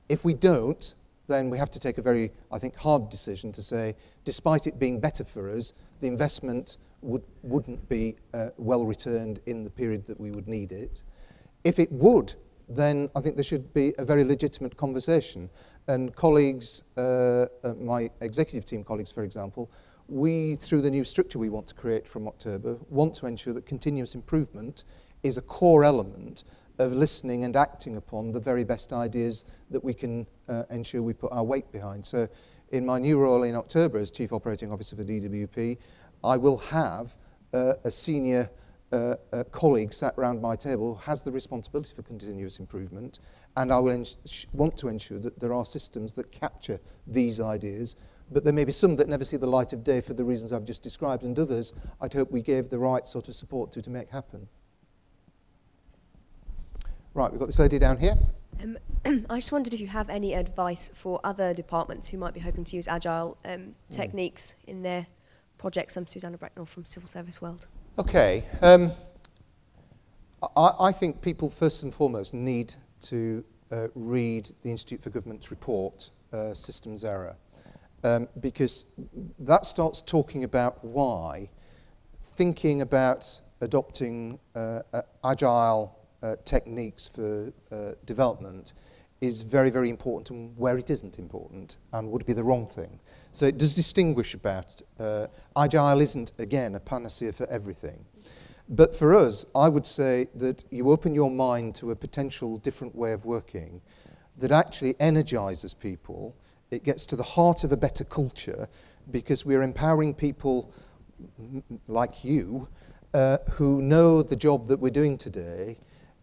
A: If we don't, then we have to take a very, I think, hard decision to say, despite it being better for us, the investment wouldn't be well returned in the period that we would need it. If it would, then I think there should be a very legitimate conversation. And colleagues, my executive team colleagues, for example, we, through the new structure we want to create from October, want to ensure that continuous improvement is a core element of listening and acting upon the very best ideas that we can ensure we put our weight behind. So in my new role in October as Chief Operating Officer for DWP, I will have a senior colleague sat around my table who has the responsibility for continuous improvement, and I will want to ensure that there are systems that capture these ideas, but there may be some that never see the light of day for the reasons I've just described, and others I'd hope we gave the right sort of support to make happen. Right, we've got this lady down here.
T: I just wondered if you have any advice for other departments who might be hoping to use agile techniques in their projects. I'm Susanna Bracknell from Civil Service World.
A: Okay. I think people first and foremost need to read the Institute for Government's report, Systems Error, because that starts talking about why thinking about adopting agile techniques for development is very, very important, and where it isn't important and would be the wrong thing. So it does distinguish about agile isn't, again, a panacea for everything. But for us, I would say that you open your mind to a potential different way of working that actually energizes people. It gets to the heart of a better culture because we're empowering people like you, who know the job that we're doing today,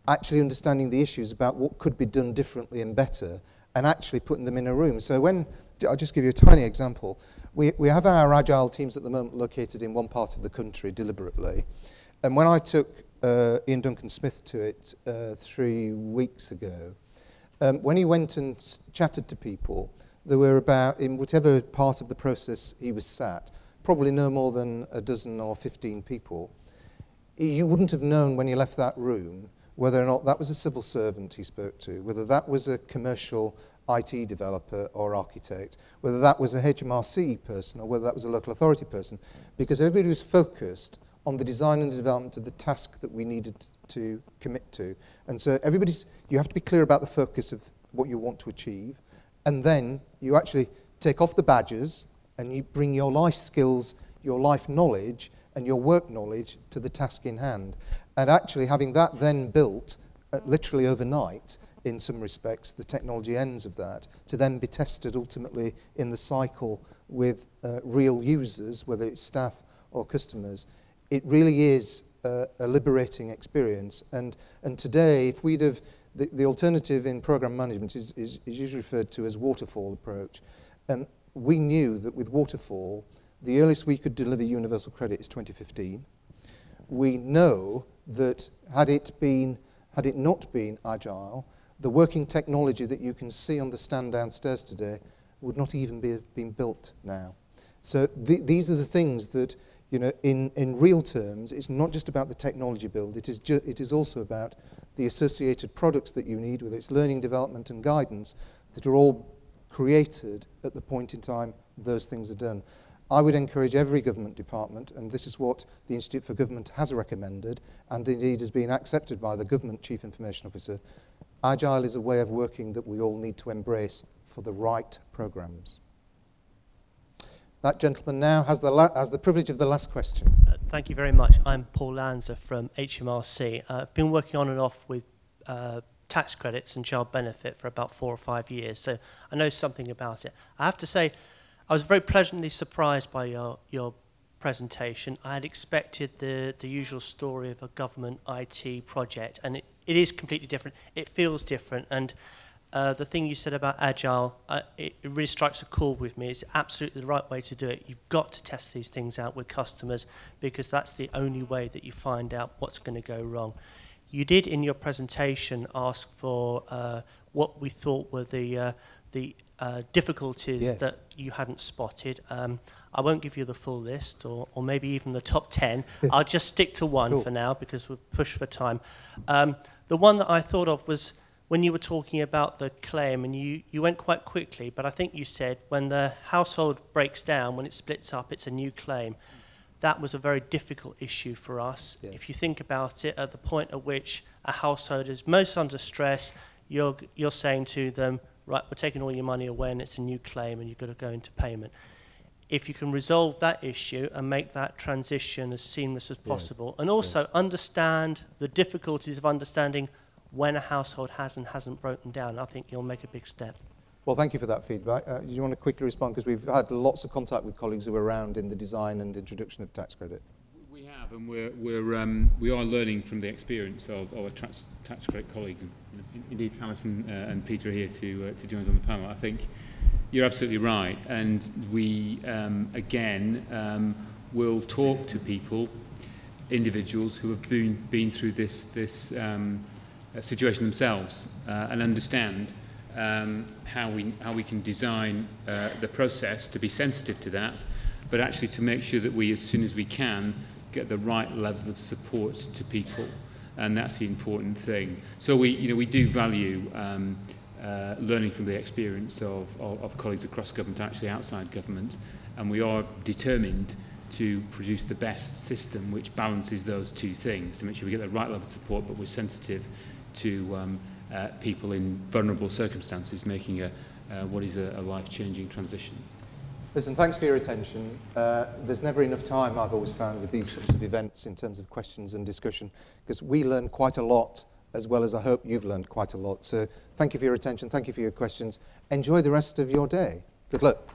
A: actually understanding the issues about what could be done differently and better, and actually putting them in a room. So I'll just give you a tiny example. We have our Agile teams at the moment located in one part of the country deliberately. And when I took Ian Duncan-Smith to it 3 weeks ago, when he went and chatted to people, there were about, in whatever part of the process he was sat, probably no more than a dozen or 15 people. You wouldn't have known when you left that room whether or not that was a civil servant he spoke to, whether that was a commercial IT developer or architect, whether that was a HMRC person or whether that was a local authority person, because everybody was focused on the design and the development of the task that we needed to commit to. And so you have to be clear about the focus of what you want to achieve, and then you actually take off the badges and you bring your life skills, your life knowledge, and your work knowledge to the task in hand. And actually having that then built literally overnight, in some respects, the technology ends of that, to then be tested ultimately in the cycle with real users, whether it's staff or customers, it really is a liberating experience. And today, if we'd have, the alternative in program management is usually referred to as waterfall approach. And we knew that with waterfall, the earliest we could deliver universal credit is 2015. We know that had it not been Agile, the working technology that you can see on the stand downstairs today would not even be been built now. So these are the things that, in real terms, it's not just about the technology build, it is also about the associated products that you need, whether it's learning, development and guidance, that are all created at the point in time those things are done. I would encourage every government department, and this is what the Institute for Government has recommended, and indeed has been accepted by the Government Chief Information Officer. Agile is a way of working that we all need to embrace for the right programs. That gentleman now has the privilege of the last question.
B: Thank you very much. I'm Paul Lanza from HMRC. I've been working on and off with tax credits and child benefit for about 4 or 5 years, so I know something about it. I have to say, I was very pleasantly surprised by your presentation. I had expected the usual story of a government IT project, and it is completely different. It feels different, and the thing you said about Agile, it really strikes a chord with me. It's absolutely the right way to do it. You've got to test these things out with customers, because that's the only way that you find out what's going to go wrong. You did in your presentation ask for what we thought were the difficulties that you hadn't spotted. I won't give you the full list, or maybe even the top 10. I'll just stick to one for now, because we're pushed for time. The one that I thought of was when you were talking about the claim, and you went quite quickly, but I think you said when the household breaks down, when it splits up, it's a new claim. That was a very difficult issue for us. Yes. If you think about it, at the point at which a household is most under stress, you're saying to them, right, we're taking all your money away and it's a new claim and you've got to go into payment. If you can resolve that issue and make that transition as seamless as possible, and also understand the difficulties of understanding when a household has and hasn't broken down, I think you'll make a big step.
A: Well, thank you for that feedback. Do you want to quickly respond? Because we've had lots of contact with colleagues who are around in the design and introduction of tax credit.
B: We have, and we are learning from the experience of our tax credit colleagues. Indeed, Alison and Peter are here to join us on the panel. I think you're absolutely right, and we again will talk to people, individuals who have been through this situation themselves, and understand how we can design the process to be sensitive to that, but actually to make sure that we, as soon as we can, get the right levels of support to people, and that's the important thing. So we do value learning from the experience of colleagues across government, actually outside government, and we are determined to produce the best system which balances those two things, to make sure we get the right level of support, but we're sensitive to people in vulnerable circumstances making what is a life-changing transition.
A: Listen, thanks for your attention. There's never enough time, I've always found, with these sorts of events in terms of questions and discussion, because we learn quite a lot, as well as I hope you've learned quite a lot. So thank you for your attention, thank you for your questions. Enjoy the rest of your day. Good luck.